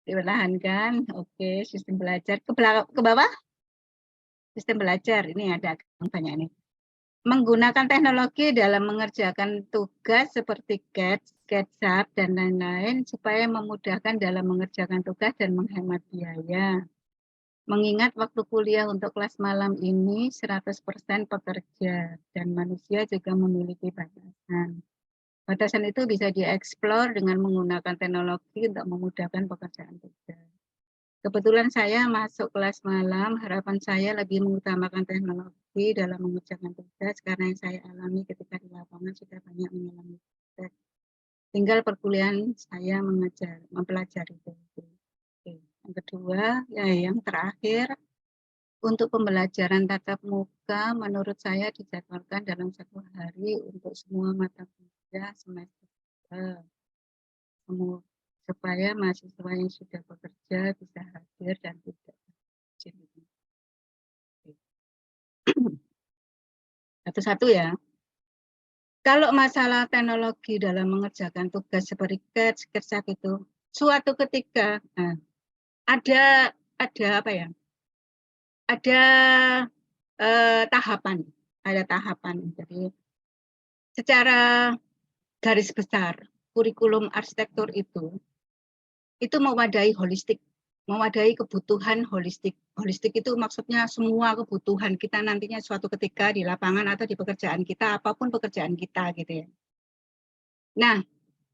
Dipertahankan. Oke, sistem belajar. Ke bawah? Sistem belajar. Ini ada banyak nih. Menggunakan teknologi dalam mengerjakan tugas seperti CAT, SketchUp, dan lain-lain supaya memudahkan dalam mengerjakan tugas dan menghemat biaya. Mengingat waktu kuliah untuk kelas malam ini 100% pekerja dan manusia juga memiliki batasan. Batasan itu bisa dieksplor dengan menggunakan teknologi untuk memudahkan pekerjaan tugas. Kebetulan saya masuk kelas malam, harapan saya lebih mengutamakan teknologi dalam mengerjakan tugas karena yang saya alami ketika di lapangan sudah banyak mengalami tugas. Tinggal perkuliahan saya mempelajari itu. Oke. Yang kedua, ya yang terakhir, untuk pembelajaran tatap muka menurut saya dijadwalkan dalam 1 hari untuk semua mata kuliah semester supaya mahasiswa yang sudah bekerja bisa hadir dan tidak satu-satu ya. Kalau masalah teknologi dalam mengerjakan tugas seperti CAT, SketchUp itu, suatu ketika ada apa ya? Ada tahapan. Jadi secara garis besar kurikulum arsitektur itu mewadai holistik, mewadai kebutuhan holistik. Holistik itu maksudnya semua kebutuhan kita nantinya suatu ketika di lapangan atau di pekerjaan kita, apapun pekerjaan kita gitu ya. Nah,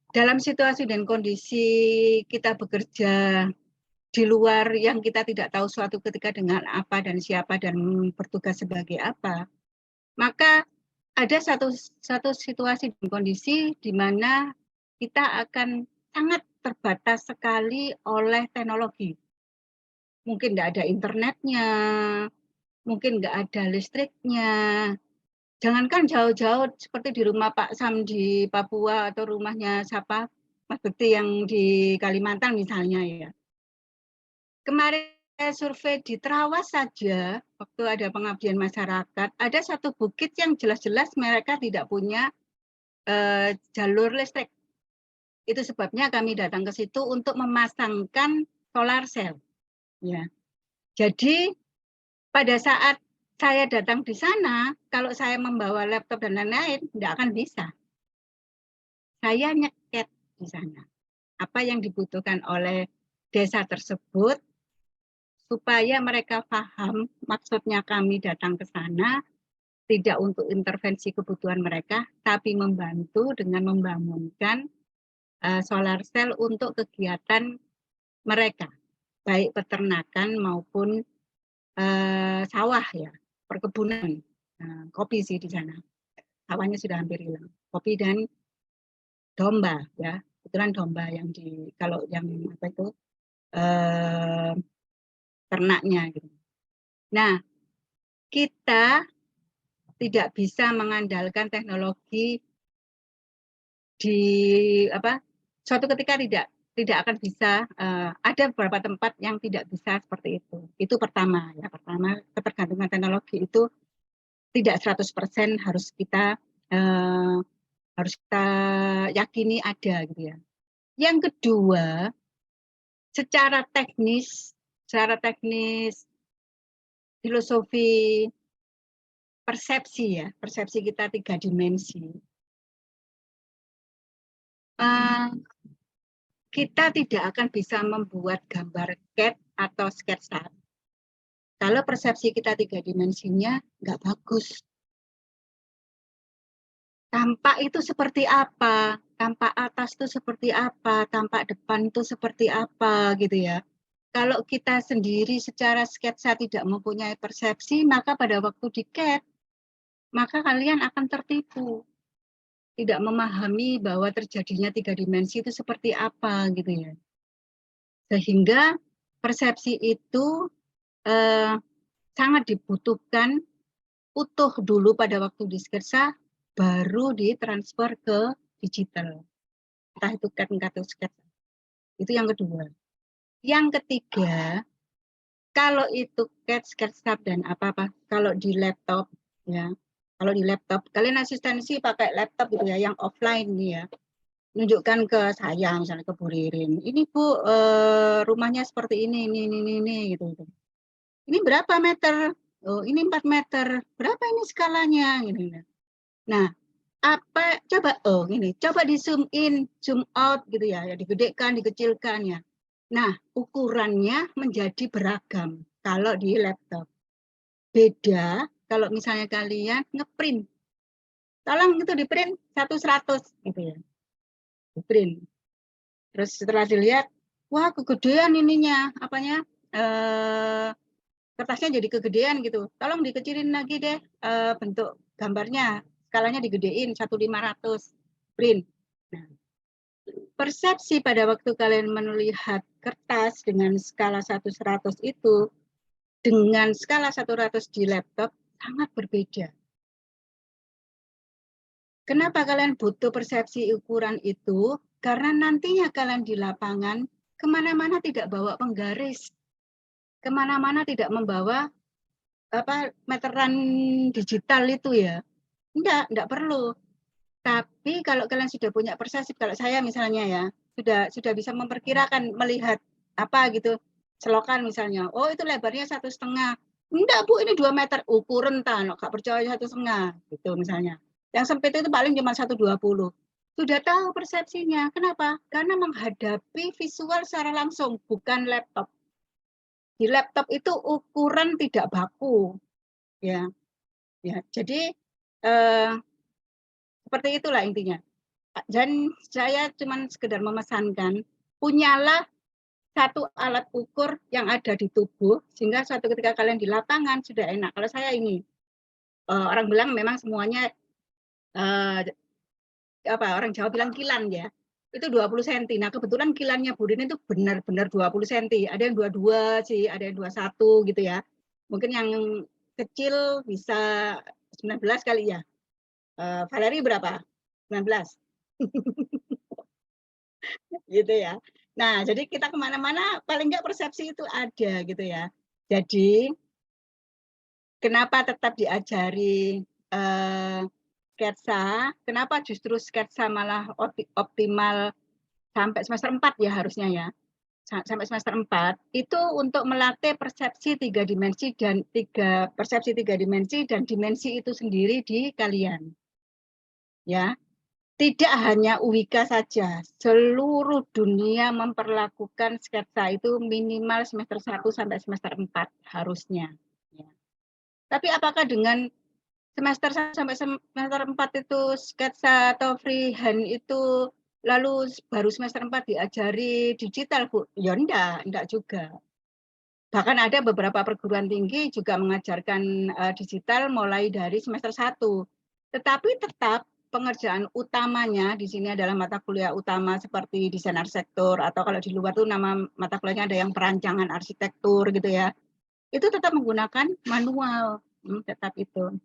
dalam situasi dan kondisi kita bekerja di luar yang kita tidak tahu suatu ketika dengan apa dan siapa dan bertugas sebagai apa, maka ada satu situasi dan kondisi di mana kita akan sangat terbatas sekali oleh teknologi. Mungkin nggak ada internetnya, mungkin nggak ada listriknya. Jangankan jauh-jauh seperti di rumah Pak Sam di Papua atau rumahnya siapa, Mas Bekti yang di Kalimantan misalnya ya. Kemarin saya survei di Trawas saja, waktu ada pengabdian masyarakat, ada satu bukit yang jelas-jelas mereka tidak punya jalur listrik. Itu sebabnya kami datang ke situ untuk memasangkan solar cell. Ya. Jadi pada saat saya datang di sana, kalau saya membawa laptop dan lain-lain, tidak akan bisa. Saya nyeket di sana. Apa yang dibutuhkan oleh desa tersebut, supaya mereka paham maksudnya kami datang ke sana, tidak untuk intervensi kebutuhan mereka, tapi membantu dengan membangunkan solar cell untuk kegiatan mereka, baik peternakan maupun sawah ya, perkebunan, kopi sih di sana, sawahnya sudah hampir hilang, kopi dan domba ya, kebetulan domba yang kalau yang apa itu ternaknya gitu. Nah, kita tidak bisa mengandalkan teknologi di suatu ketika tidak akan bisa, ada beberapa tempat yang tidak bisa seperti itu. Itu pertama ya, ketergantungan teknologi itu tidak 100% harus kita yakini ada gitu ya. Yang kedua, secara teknis filosofi persepsi kita 3 dimensi. Kita tidak akan bisa membuat gambar CAD atau SketchUp kalau persepsi kita 3 dimensinya nggak bagus. tampak itu seperti apa, tampak atas itu seperti apa, tampak depan itu seperti apa gitu ya. Kalau kita sendiri secara sketsa tidak mempunyai persepsi, maka pada waktu di CAD, maka kalian akan tertipu. Tidak memahami bahwa terjadinya 3 dimensi itu seperti apa gitu ya. Sehingga persepsi itu sangat dibutuhkan utuh dulu pada waktu di sketsa, baru ditransfer ke digital. Entah itu CAD atau sketsa. Itu yang kedua. Yang ketiga, kalau itu CAD, SketchUp dan apa-apa, kalau di laptop ya, kalau di laptop kalian asistensi pakai laptop gitu ya, yang offline nih ya, nunjukkan ke saya misalnya ke Bu Ririn, ini Bu rumahnya seperti ini gitu. Ini berapa meter? Oh ini 4 meter. Berapa ini skalanya? Gitu. Nah apa coba ini coba di zoom in, zoom out gitu ya, digedekan, dikecilkan ya. Nah, ukurannya menjadi beragam kalau di laptop. Beda kalau misalnya kalian ngeprint. Tolong itu di print 1/100 gitu ya. Di print. Terus setelah dilihat, wah kegedean ininya, apanya? Kertasnya jadi kegedean gitu. Tolong dikecilin lagi deh bentuk gambarnya. Skalanya digedein 1/500 print. Nah, persepsi pada waktu kalian melihat kertas dengan skala 1/100 itu dengan skala 100 di laptop sangat berbeda. Kenapa kalian butuh persepsi ukuran itu? Karena nantinya kalian di lapangan kemana-mana tidak bawa penggaris, kemana-mana tidak membawa meteran digital itu ya. Enggak perlu. Tapi kalau kalian sudah punya persepsi, kalau saya misalnya ya, sudah bisa memperkirakan, melihat apa gitu, selokan misalnya, oh itu lebarnya 1,5. Enggak Bu, ini 2 meter, ukuran nggak percaya 1,5 gitu misalnya. Yang sempit itu paling cuma 1,20. Sudah tahu persepsinya. Kenapa? Karena menghadapi visual secara langsung, bukan laptop. Di laptop itu ukuran tidak baku, ya. Jadi seperti itulah intinya. Dan saya cuma sekedar memesankan, punyalah satu alat ukur yang ada di tubuh, sehingga suatu ketika kalian di lapangan sudah enak. Kalau saya ini, orang bilang memang semuanya, orang Jawa bilang kilan ya, itu 20 cm. Nah kebetulan kilannya Bu Rin itu benar-benar 20 cm. Ada yang 22 sih, ada yang 21 gitu ya. Mungkin yang kecil bisa 19 kali ya. Valeri berapa? 19. Gitu ya. Nah, jadi kita kemana-mana paling nggak persepsi itu ada gitu ya. Jadi kenapa tetap diajari sketsa? Kenapa justru sketsa malah optimal sampai semester 4 ya harusnya ya. Sampai semester 4 itu untuk melatih persepsi 3 dimensi dan persepsi 3 dimensi dan dimensi itu sendiri di kalian. Ya, tidak hanya UWIKA saja, seluruh dunia memperlakukan sketsa itu minimal semester 1 sampai semester 4 harusnya. Ya. Tapi apakah dengan semester 1 sampai semester 4 itu sketsa atau freehand itu lalu baru semester 4 diajari digital, Bu? Ya enggak juga. Bahkan ada beberapa perguruan tinggi juga mengajarkan digital mulai dari semester 1. Tetapi tetap pengerjaan utamanya di sini adalah mata kuliah utama seperti desain arsitektur, atau kalau di luar tuh nama mata kuliahnya ada yang perancangan arsitektur gitu ya. Itu tetap menggunakan manual, tetap itu.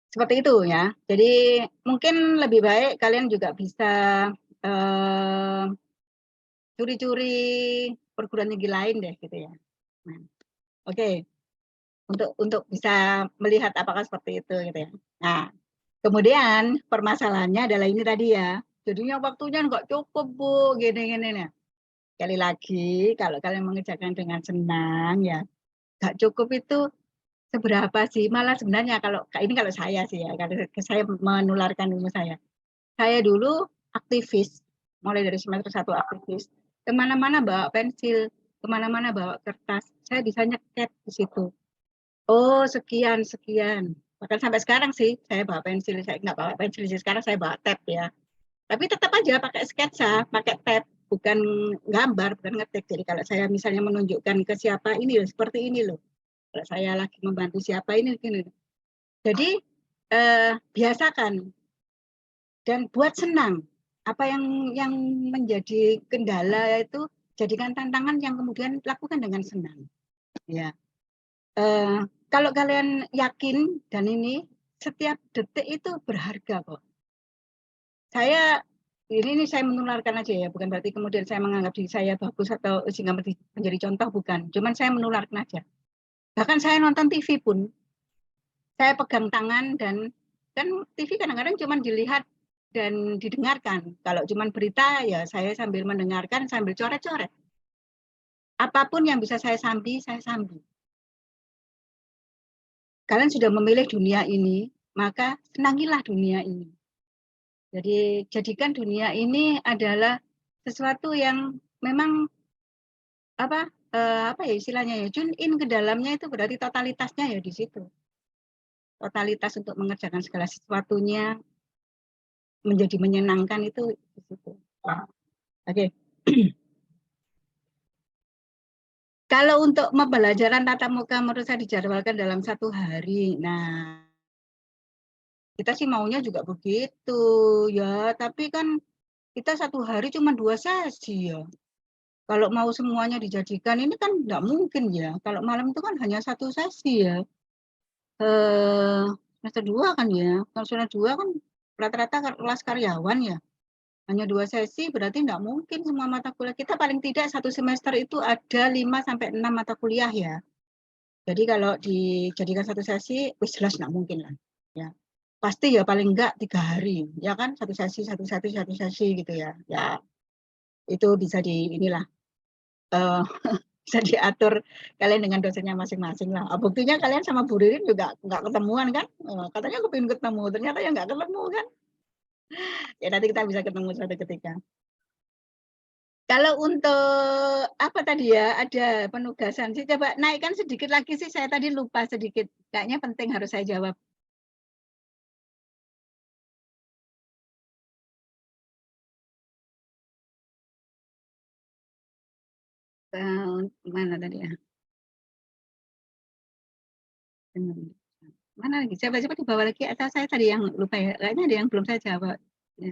Seperti itu ya. Jadi mungkin lebih baik kalian juga bisa curi-curi perguruan tinggi lain deh gitu ya. Nah, oke. Untuk bisa melihat apakah seperti itu gitu ya. Nah, kemudian permasalahannya adalah ini tadi ya, jadinya waktunya nggak cukup Bu, gini-gini nih. Sekali lagi, kalau kalian mengerjakan dengan senang ya, nggak cukup itu seberapa sih? Malah sebenarnya kalau saya sih ya, kalau saya menularkan ilmu saya. Saya dulu aktivis, mulai dari semester 1 aktivis, kemana-mana bawa pensil, kemana-mana bawa kertas, saya bisa nyeket di situ. Oh sekian, Bahkan sampai sekarang sih saya bawa pensil, saya nggak bawa pensil sih, sekarang saya bawa tab ya. Tapi tetap aja pakai sketsa, pakai tab, bukan gambar, bukan ngetik. Jadi kalau saya misalnya menunjukkan ke siapa ini loh, seperti ini loh. Kalau saya lagi membantu siapa ini gini. Jadi biasakan dan buat senang. Apa yang menjadi kendala itu jadikan tantangan yang kemudian lakukan dengan senang. Ya. Kalau kalian yakin dan ini setiap detik itu berharga kok. Saya ini saya menularkan aja ya, bukan berarti kemudian saya menganggap diri saya bagus atau sehingga menjadi contoh, bukan. Cuman saya menularkan aja. Bahkan saya nonton TV pun, saya pegang tangan dan kan TV kadang-kadang cuma dilihat dan didengarkan. Kalau cuma berita ya saya sambil mendengarkan, sambil coret-coret. Apapun yang bisa saya sambi, saya sambi. Kalian sudah memilih dunia ini, maka senangilah dunia ini. Jadi jadikan dunia ini adalah sesuatu yang memang apa ya istilahnya ya, tune in ke dalamnya itu berarti totalitasnya ya di situ. Totalitas untuk mengerjakan segala sesuatunya menjadi menyenangkan itu di situ. Oke. Kalau untuk pembelajaran tatap muka menurut saya dijadwalkan dalam 1 hari. Nah, kita sih maunya juga begitu ya, tapi kan kita 1 hari cuma 2 sesi ya. Kalau mau semuanya dijadikan ini kan nggak mungkin ya. Kalau malam itu kan hanya 1 sesi ya. Semester 2 kan ya. Kalau semester 2 kan rata-rata kelas karyawan ya. Hanya 2 sesi berarti nggak mungkin semua mata kuliah. Kita paling tidak 1 semester itu ada 5-6 mata kuliah ya. Jadi kalau dijadikan 1 sesi, wis jelas nggak mungkin lah. Ya. Pasti ya paling enggak 3 hari. Ya kan, 1 sesi, 1 sesi gitu ya. Ya, itu bisa inilah. Bisa diatur kalian dengan dosennya masing-masing lah. Buktinya kalian sama Bu Ririn juga nggak ketemuan kan? Katanya kepingin ketemu, ternyata ya nggak ketemu kan? Ya nanti kita bisa ketemu suatu ketika. Kalau untuk apa tadi ya, ada penugasan sih, coba naikkan sedikit lagi sih, saya tadi lupa sedikit. Kayaknya penting harus saya jawab. Mana tadi ya? Mana lagi? Coba dibawa lagi atau saya tadi yang lupa ya? Kayaknya ada yang belum saya jawab. Ya.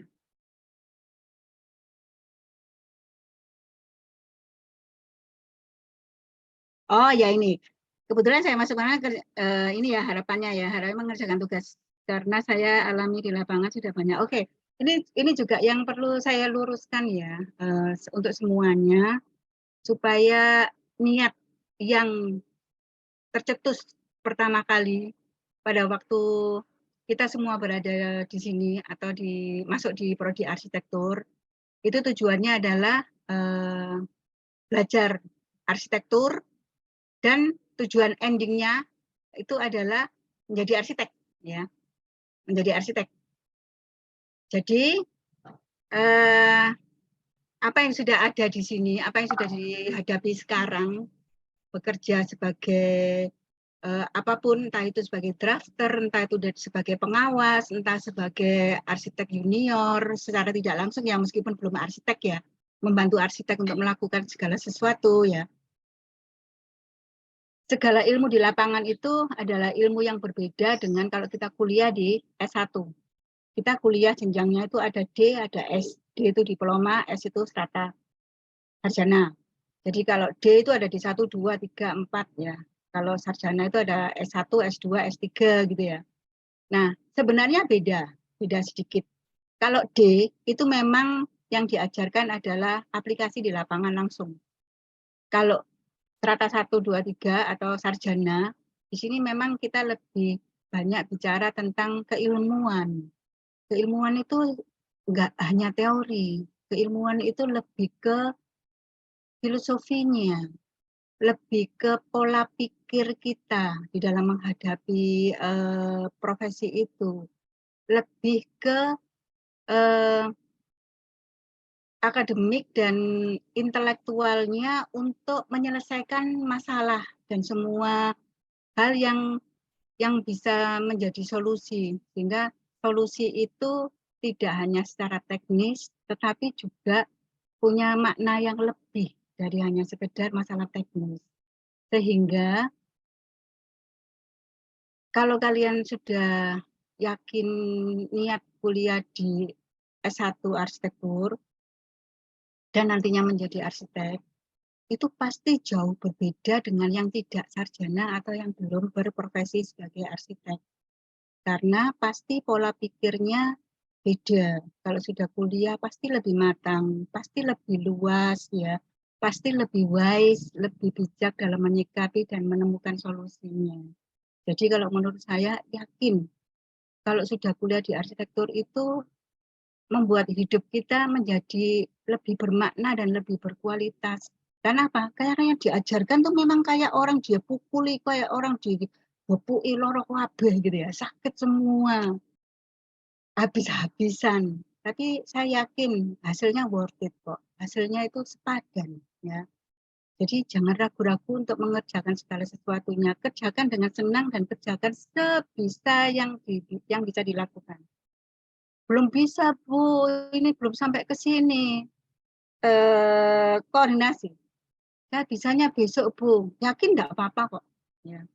Oh ya ini, kebetulan saya masuk karena ini ya harapannya ya, harapan mengerjakan tugas karena saya alami di lapangan sudah banyak. Oke, ini juga yang perlu saya luruskan ya untuk semuanya supaya niat yang tercetus pertama kali pada waktu kita semua berada di sini atau masuk di prodi arsitektur, itu tujuannya adalah belajar arsitektur dan tujuan endingnya itu adalah menjadi arsitek, ya, menjadi arsitek. Jadi apa yang sudah ada di sini, apa yang sudah dihadapi sekarang, bekerja sebagai apapun, entah itu sebagai drafter, entah itu sebagai pengawas, entah sebagai arsitek junior, secara tidak langsung ya meskipun belum arsitek ya, membantu arsitek untuk melakukan segala sesuatu ya. Segala ilmu di lapangan itu adalah ilmu yang berbeda dengan kalau kita kuliah di S1. Kita kuliah jenjangnya itu ada D, ada S. D itu diploma, S itu strata sarjana. Jadi kalau D itu ada di 1, 2, 3, 4 ya. Kalau sarjana itu ada S1, S2, S3 gitu ya. Nah, sebenarnya beda sedikit. Kalau D itu memang yang diajarkan adalah aplikasi di lapangan langsung. Kalau strata 1, 2, 3 atau sarjana, di sini memang kita lebih banyak bicara tentang keilmuan. Keilmuan itu enggak hanya teori, keilmuan itu lebih ke filosofinya, lebih ke pola pikir kita di dalam menghadapi profesi itu, lebih ke akademik dan intelektualnya untuk menyelesaikan masalah dan semua hal yang yang bisa menjadi solusi, sehingga solusi itu tidak hanya secara teknis, tetapi juga punya makna yang lebih dari hanya sekedar masalah teknis. Sehingga kalau kalian sudah yakin niat kuliah di S1 arsitektur dan nantinya menjadi arsitek, itu pasti jauh berbeda dengan yang tidak sarjana atau yang belum berprofesi sebagai arsitek. Karena pasti pola pikirnya beda. Kalau sudah kuliah pasti lebih matang, pasti lebih luas ya, pasti lebih wise, lebih bijak dalam menyikapi dan menemukan solusinya. Jadi kalau menurut saya yakin kalau sudah kuliah di arsitektur itu membuat hidup kita menjadi lebih bermakna dan lebih berkualitas. Karena apa? Kayak yang diajarkan tuh memang kayak orang dia pukuli, kayak orang dibepui lorok wabah gitu ya, sakit semua, habis-habisan. Tapi saya yakin hasilnya worth it kok, hasilnya itu sepadan ya. Jadi jangan ragu-ragu untuk mengerjakan segala sesuatunya, kerjakan dengan senang dan kerjakan sebisa yang bisa dilakukan. Belum bisa Bu, ini belum sampai ke sini, koordinasi. Saya bisanya besok Bu, yakin enggak apa-apa kok. Ya.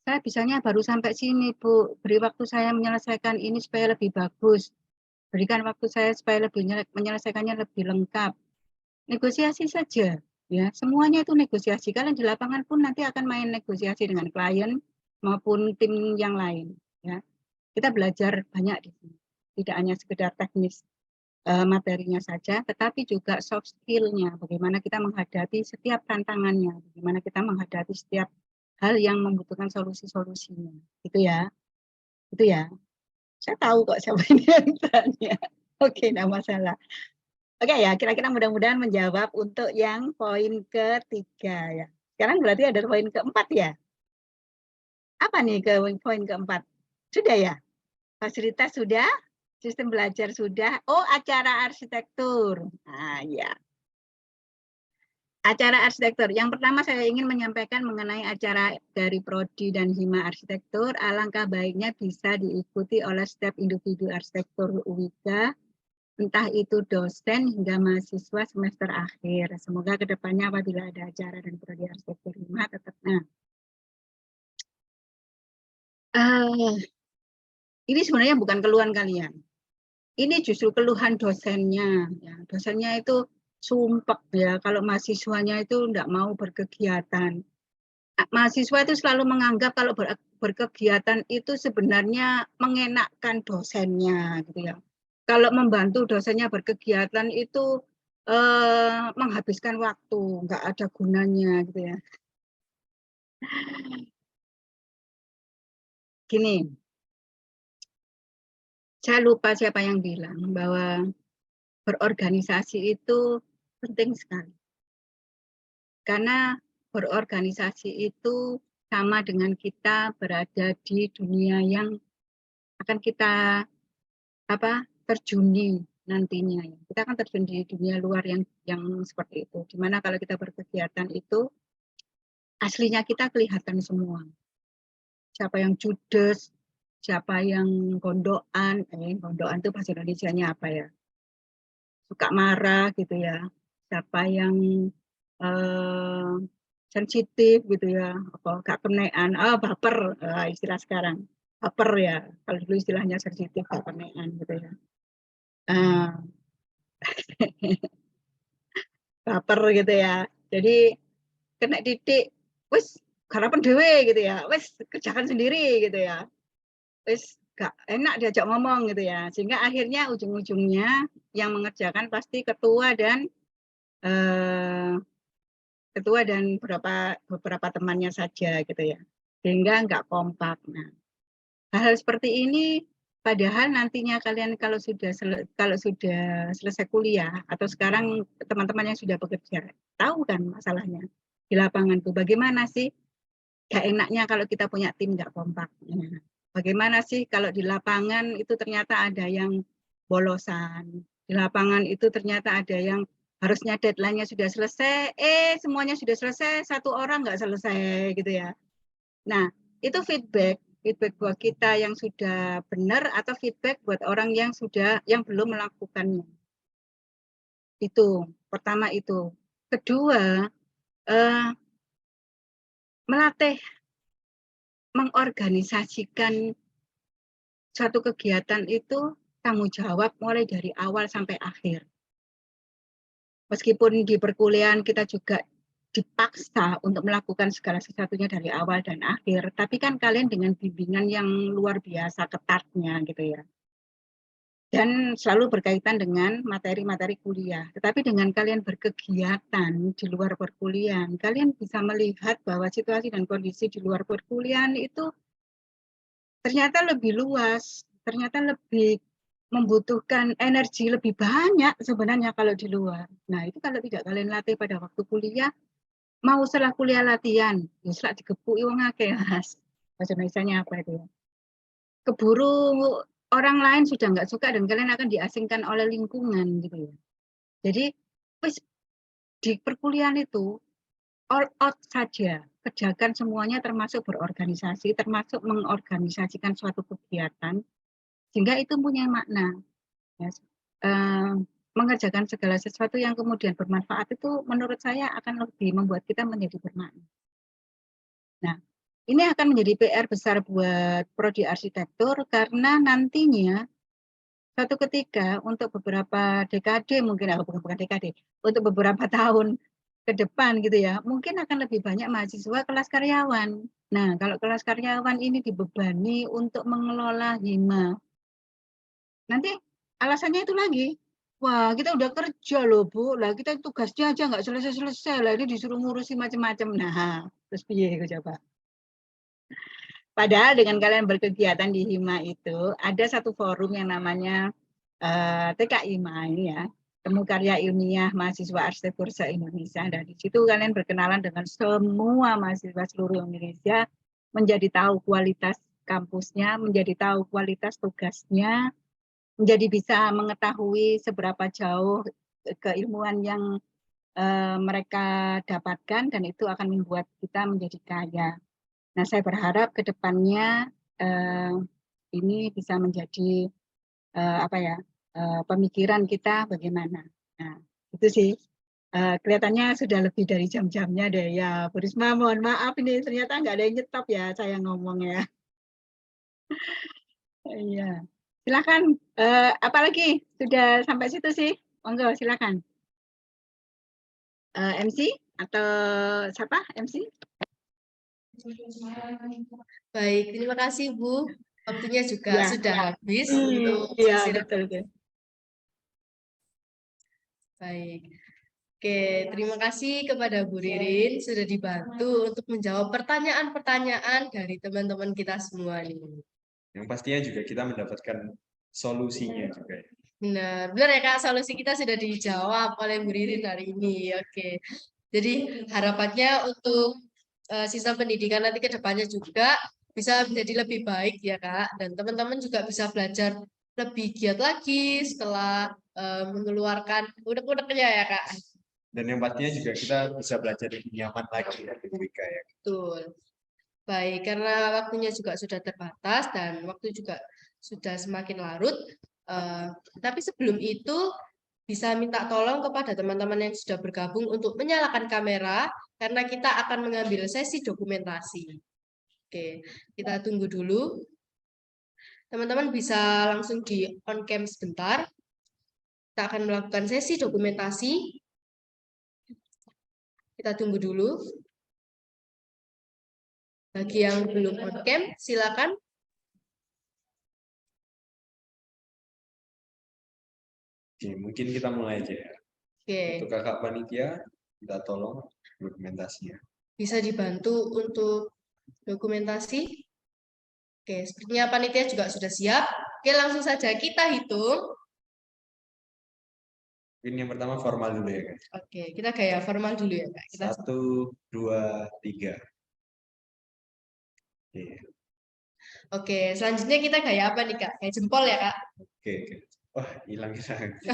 Saya bisanya baru sampai sini Bu, beri waktu saya menyelesaikan ini supaya lebih bagus. Berikan waktu saya supaya lebih menyelesaikannya lebih lengkap. Negosiasi saja, ya semuanya itu negosiasi. Kalian di lapangan pun nanti akan main negosiasi dengan klien maupun tim yang lain. Ya, kita belajar banyak di sini. Tidak hanya sekedar teknis materinya saja, tetapi juga soft skill-nya. Bagaimana kita menghadapi setiap tantangannya, bagaimana kita menghadapi setiap hal yang membutuhkan solusi-solusinya. Itu ya, itu ya. Saya tahu kok siapa ini yang tanya. Oke, enggak masalah. Oke ya, kira-kira mudah-mudahan menjawab untuk yang poin ketiga ya. Sekarang berarti ada poin keempat ya. Apa nih poin keempat? Sudah ya? Fasilitas sudah? Sistem belajar sudah? Oh, acara arsitektur. Nah, ya. Acara arsitektur. Yang pertama saya ingin menyampaikan mengenai acara dari Prodi dan Hima Arsitektur. Alangkah baiknya bisa diikuti oleh setiap individu arsitektur UIKA, entah itu dosen hingga mahasiswa semester akhir. Semoga kedepannya apabila ada acara dan Prodi Arsitektur Hima tetap. Nah, ini sebenarnya bukan keluhan kalian. Ini justru keluhan dosennya. Ya. Dosennya itu sumpek ya, kalau mahasiswanya itu tidak mau berkegiatan. Mahasiswa itu selalu menganggap kalau berkegiatan itu sebenarnya mengenakkan dosennya, gitu ya. Kalau membantu dosennya berkegiatan itu menghabiskan waktu, nggak ada gunanya, gitu ya. Gini. Saya lupa siapa yang bilang bahwa berorganisasi itu penting sekali. Karena berorganisasi itu sama dengan kita berada di dunia yang akan kita terjuni nantinya. Kita akan terjun di dunia luar yang seperti itu. Dimana kalau kita berkegiatan itu aslinya kita kelihatan semua. Siapa yang judes, siapa yang gondokan, gondokan itu bahasa Indonesianya apa ya? Suka marah gitu ya. Siapa yang sensitif gitu ya, apa gak kenean, baper istilah sekarang. Baper ya, kalau dulu istilahnya sensitif, gak kenean gitu ya. Baper gitu ya. Jadi kena titik, wis garapan dhewe gitu ya. Wis kerjakan sendiri gitu ya. Wis gak enak diajak ngomong gitu ya, sehingga akhirnya ujung-ujungnya yang mengerjakan pasti ketua dan beberapa temannya saja gitu ya, sehingga nggak kompak. Nah, hal-hal seperti ini padahal nantinya kalian kalau sudah selesai kuliah atau sekarang teman-teman yang sudah bekerja tahu kan masalahnya di lapangan tuh bagaimana sih, gak enaknya kalau kita punya tim nggak kompak. Nah, bagaimana sih kalau di lapangan itu ternyata ada yang bolosan, di lapangan itu ternyata ada yang harusnya deadline-nya sudah selesai, semuanya sudah selesai, satu orang nggak selesai gitu ya. Nah, itu feedback Feedback buat kita yang sudah benar atau feedback buat orang yang belum melakukannya. Itu pertama itu. Kedua, melatih mengorganisasikan suatu kegiatan itu tanggung jawab mulai dari awal sampai akhir. Meskipun di perkuliahan kita juga dipaksa untuk melakukan segala sesuatunya dari awal dan akhir, tapi kan kalian dengan bimbingan yang luar biasa ketatnya gitu ya. Dan selalu berkaitan dengan materi-materi kuliah. Tetapi dengan kalian berkegiatan di luar perkuliahan, kalian bisa melihat bahwa situasi dan kondisi di luar perkuliahan itu ternyata lebih luas, ternyata lebih membutuhkan energi lebih banyak sebenarnya kalau di luar. Nah, itu kalau tidak kalian latih pada waktu kuliah, mau setelah kuliah latihan, ya setelah digepuki wong akeh, Mas. Bahasa Indonesianya apa itu ya? Keburu orang lain sudah nggak suka dan kalian akan diasingkan oleh lingkungan gitu ya. Jadi di perkuliahan itu all out saja, kerjakan semuanya termasuk berorganisasi, termasuk mengorganisasikan suatu kegiatan, sehingga itu punya makna. Ya. Mengerjakan segala sesuatu yang kemudian bermanfaat itu menurut saya akan lebih membuat kita menjadi bermakna. Nah, ini akan menjadi PR besar buat prodi arsitektur karena nantinya suatu ketika untuk beberapa dekade mungkin bukan dekade, untuk beberapa tahun ke depan gitu ya, mungkin akan lebih banyak mahasiswa kelas karyawan. Nah, kalau kelas karyawan ini dibebani untuk mengelola hima, nanti alasannya itu lagi, wah kita udah kerja loh Bu, lah kita tugasnya aja nggak selesai-selesai, lah ini disuruh ngurusi macam-macam. Nah, terus piye coba? Padahal dengan kalian berkegiatan di hima itu, ada satu forum yang namanya TKIMA ini ya, Temu Karya Ilmiah Mahasiswa Arsitektur se-Indonesia. Dan di situ kalian berkenalan dengan semua mahasiswa seluruh Indonesia, menjadi tahu kualitas kampusnya, menjadi tahu kualitas tugasnya, menjadi bisa mengetahui seberapa jauh keilmuan yang mereka dapatkan, dan itu akan membuat kita menjadi kaya. Nah, saya berharap ke depannya ini bisa menjadi pemikiran kita bagaimana. Nah, itu sih. Kelihatannya sudah lebih dari jam-jamnya deh ya. Bu Risma, mohon maaf ini ternyata nggak ada yang nyetop ya saya ngomong ya. Iya. Silakan. Apalagi sudah sampai situ sih. Monggo silakan. MC atau siapa MC? Baik, terima kasih Bu. Waktunya juga Ya. sudah habis untuk Iya, sesi betul. Baik. Oke, terima kasih kepada Bu Ririn sudah dibantu untuk menjawab pertanyaan-pertanyaan dari teman-teman kita semua nih. Yang pastinya juga kita mendapatkan solusinya juga. Benar ya Kak, solusi kita sudah dijawab oleh Bu Ririn hari ini. Oke. Jadi harapannya untuk sistem pendidikan nanti ke depannya juga bisa menjadi lebih baik ya Kak, dan teman-teman juga bisa belajar lebih giat lagi setelah mengeluarkan unek-uneknya ya Kak. Dan yang pastinya juga kita bisa belajar lebih nyaman lagi ya ya. Betul. Baik, karena waktunya juga sudah terbatas dan waktu juga sudah semakin larut. Tapi sebelum itu bisa minta tolong kepada teman-teman yang sudah bergabung untuk menyalakan kamera karena kita akan mengambil sesi dokumentasi. Oke, kita tunggu dulu. Teman-teman bisa langsung di on cam sebentar. Kita akan melakukan sesi dokumentasi. Kita tunggu dulu. Bagi yang belum on cam, silakan. Oke, mungkin kita mulai aja ya. Oke. Untuk kakak panitia, kita tolong dokumentasinya. Bisa dibantu untuk dokumentasi. Oke, sepertinya panitia juga sudah siap. Oke, langsung saja kita hitung. Ini yang pertama formal dulu ya guys. Oke, kita gaya formal dulu ya Kak. Kita 1, 2, 3. Oke, selanjutnya kita gaya apa nih Kak? Kayak jempol ya Kak? Oke. Wah, hilang.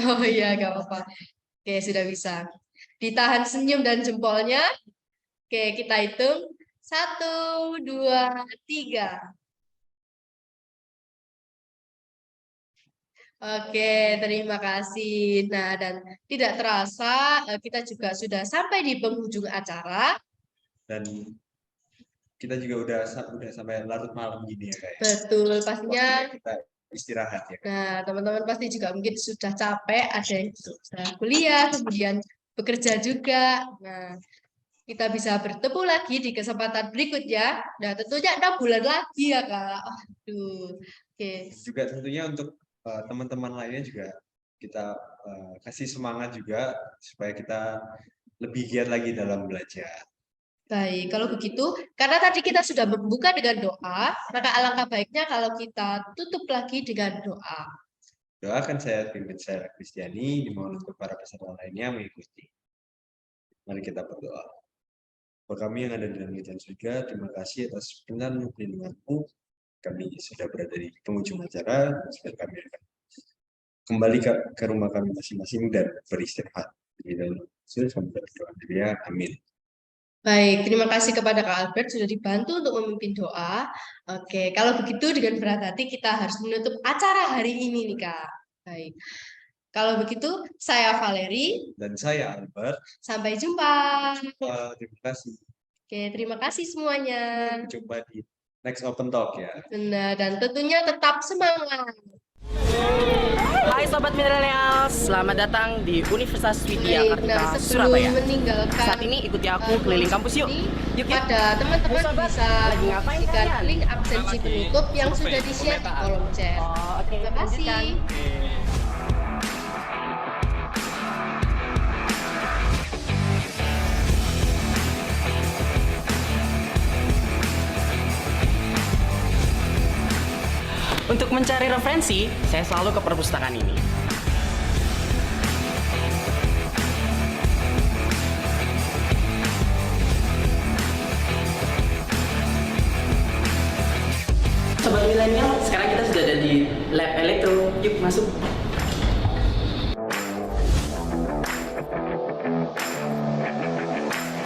Oh iya, gak apa-apa. Oke, sudah bisa. Ditahan senyum dan jempolnya. Oke, kita hitung. 1, 2, 3. Oke, terima kasih. Nah, dan tidak terasa kita juga sudah sampai di penghujung acara. Dan kita juga udah sampai larut malam gini ya kayak. Betul, pastinya. Kita istirahat ya. Nah, teman-teman pasti juga mungkin sudah capek, ada yang sudah kuliah, kemudian bekerja juga. Nah, kita bisa bertemu lagi di kesempatan berikutnya. Nah, tentunya 6 bulan lagi ya, Kak. Aduh. Oke. Juga tentunya untuk teman-teman lainnya juga kita kasih semangat juga supaya kita lebih giat lagi dalam belajar. Baik, kalau begitu, karena tadi kita sudah membuka dengan doa, maka alangkah baiknya kalau kita tutup lagi dengan doa. Doakan saya pimpin saya Kristiani, dimohon untuk para peserta lainnya mengikuti. Mari kita berdoa. Bapa kami yang ada di dalam kerajaan surga, terima kasih atas perlindungan-Mu. Kami sudah berada di penghujung acara, dan kami akan kembali ke rumah kami masing-masing dan beristirahat. Di dalam Yesus kami berdoa. Amin. Baik, terima kasih kepada Kak Albert sudah dibantu untuk memimpin doa. Oke, kalau begitu dengan berat hati kita harus menutup acara hari ini nih Kak. Baik, kalau begitu saya Valeri. Dan saya Albert. Sampai jumpa. Terima kasih. Oke, terima kasih semuanya. Jumpa di next open talk ya. Benar, dan tentunya tetap semangat. Hai Sobat Millennials, selamat datang di Universitas Widya Kartika Surabaya. Saat ini ikuti aku keliling kampus yuk. Pada teman-teman bisa menyaksikan link absensi penutup yang sudah di-share di kolom chat. Terima kasih. Untuk mencari referensi, saya selalu ke perpustakaan ini. Sobat Milenial, sekarang kita sudah ada di Lab Elektro. Yuk masuk.